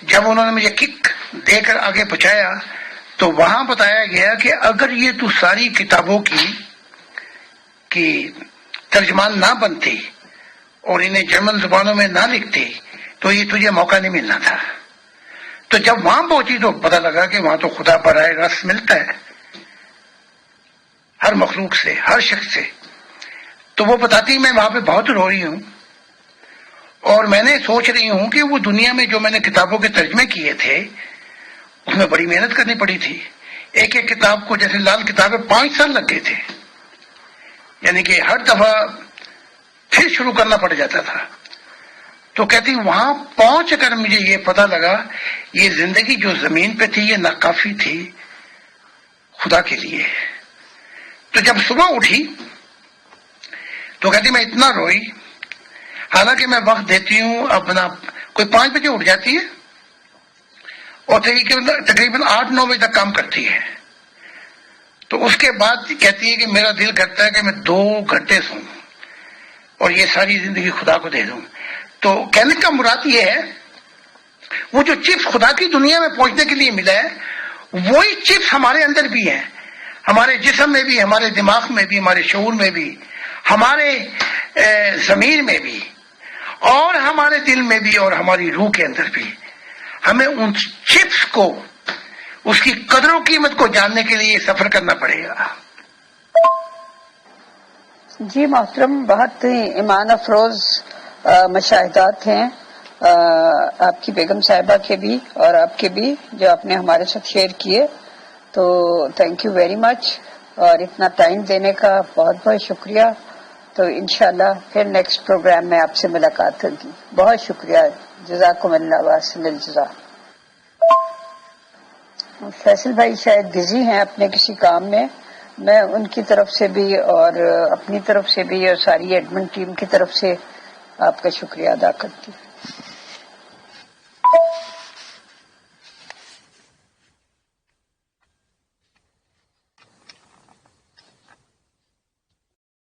جب انہوں نے مجھے کک دے کر آگے پہنچایا تو وہاں بتایا گیا کہ اگر یہ تو ساری کتابوں کی ترجمان نہ بنتی اور انہیں جرمن زبانوں میں نہ لکھتی تو یہ تجھے موقع نہیں ملنا تھا. تو جب وہاں پہنچی تو پتہ لگا کہ وہاں تو خدا براہ راست ملتا ہے ہر مخلوق سے، ہر شخص سے. تو وہ بتاتی میں وہاں پہ بہت رو رہی ہوں اور میں نے سوچ رہی ہوں کہ وہ دنیا میں جو میں نے کتابوں کے ترجمے کیے تھے اس میں بڑی محنت کرنی پڑی تھی. ایک ایک کتاب کو جیسے لال کتابیں 5 سال لگ گئے تھے، یعنی کہ ہر دفعہ پھر شروع کرنا پڑ جاتا تھا. تو کہتی وہاں پہنچ کر مجھے یہ پتا لگا یہ زندگی جو زمین پہ تھی یہ ناکافی تھی خدا کے لیے. تو جب صبح اٹھی تو کہتی میں اتنا روئی، حالانکہ میں وقت دیتی ہوں اپنا، کوئی 5 بجے اٹھ جاتی ہے اور تقریباً 8-9 بجے تک کام کرتی ہے. تو اس کے بعد کہتی ہے کہ میرا دل کرتا ہے کہ میں 2 گھنٹے سوں اور یہ ساری زندگی خدا کو دے دوں. تو کہنے کا مراد یہ ہے وہ جو چپس خدا کی دنیا میں پہنچنے کے لیے ملا ہے وہی چپس ہمارے اندر بھی ہیں، ہمارے جسم میں بھی، ہمارے دماغ میں بھی، ہمارے شعور میں بھی، ہمارے ضمیر میں بھی، اور ہمارے دل میں بھی، اور ہماری روح کے اندر بھی. ہمیں ان چپس کو، اس کی قدر و قیمت کو جاننے کے لیے سفر کرنا پڑے گا. جی محترم، بہت ایمان افروز مشاہدات ہیں آپ کی بیگم صاحبہ کے بھی اور آپ کے بھی جو آپ نے ہمارے ساتھ شیئر کیے. تو تھینک یو ویری مچ، اور اتنا ٹائم دینے کا بہت بہت شکریہ. تو انشاءاللہ پھر نیکسٹ پروگرام میں آپ سے ملاقات ہوگی. بہت شکریہ، جزاکم اللہ واحسن الجزا. فیصل بھائی شاید بزی ہیں اپنے کسی کام میں ان کی طرف سے بھی اور اپنی طرف سے بھی اور ساری ایڈمن ٹیم کی طرف سے آپ کا شکریہ ادا کرتی ہوں.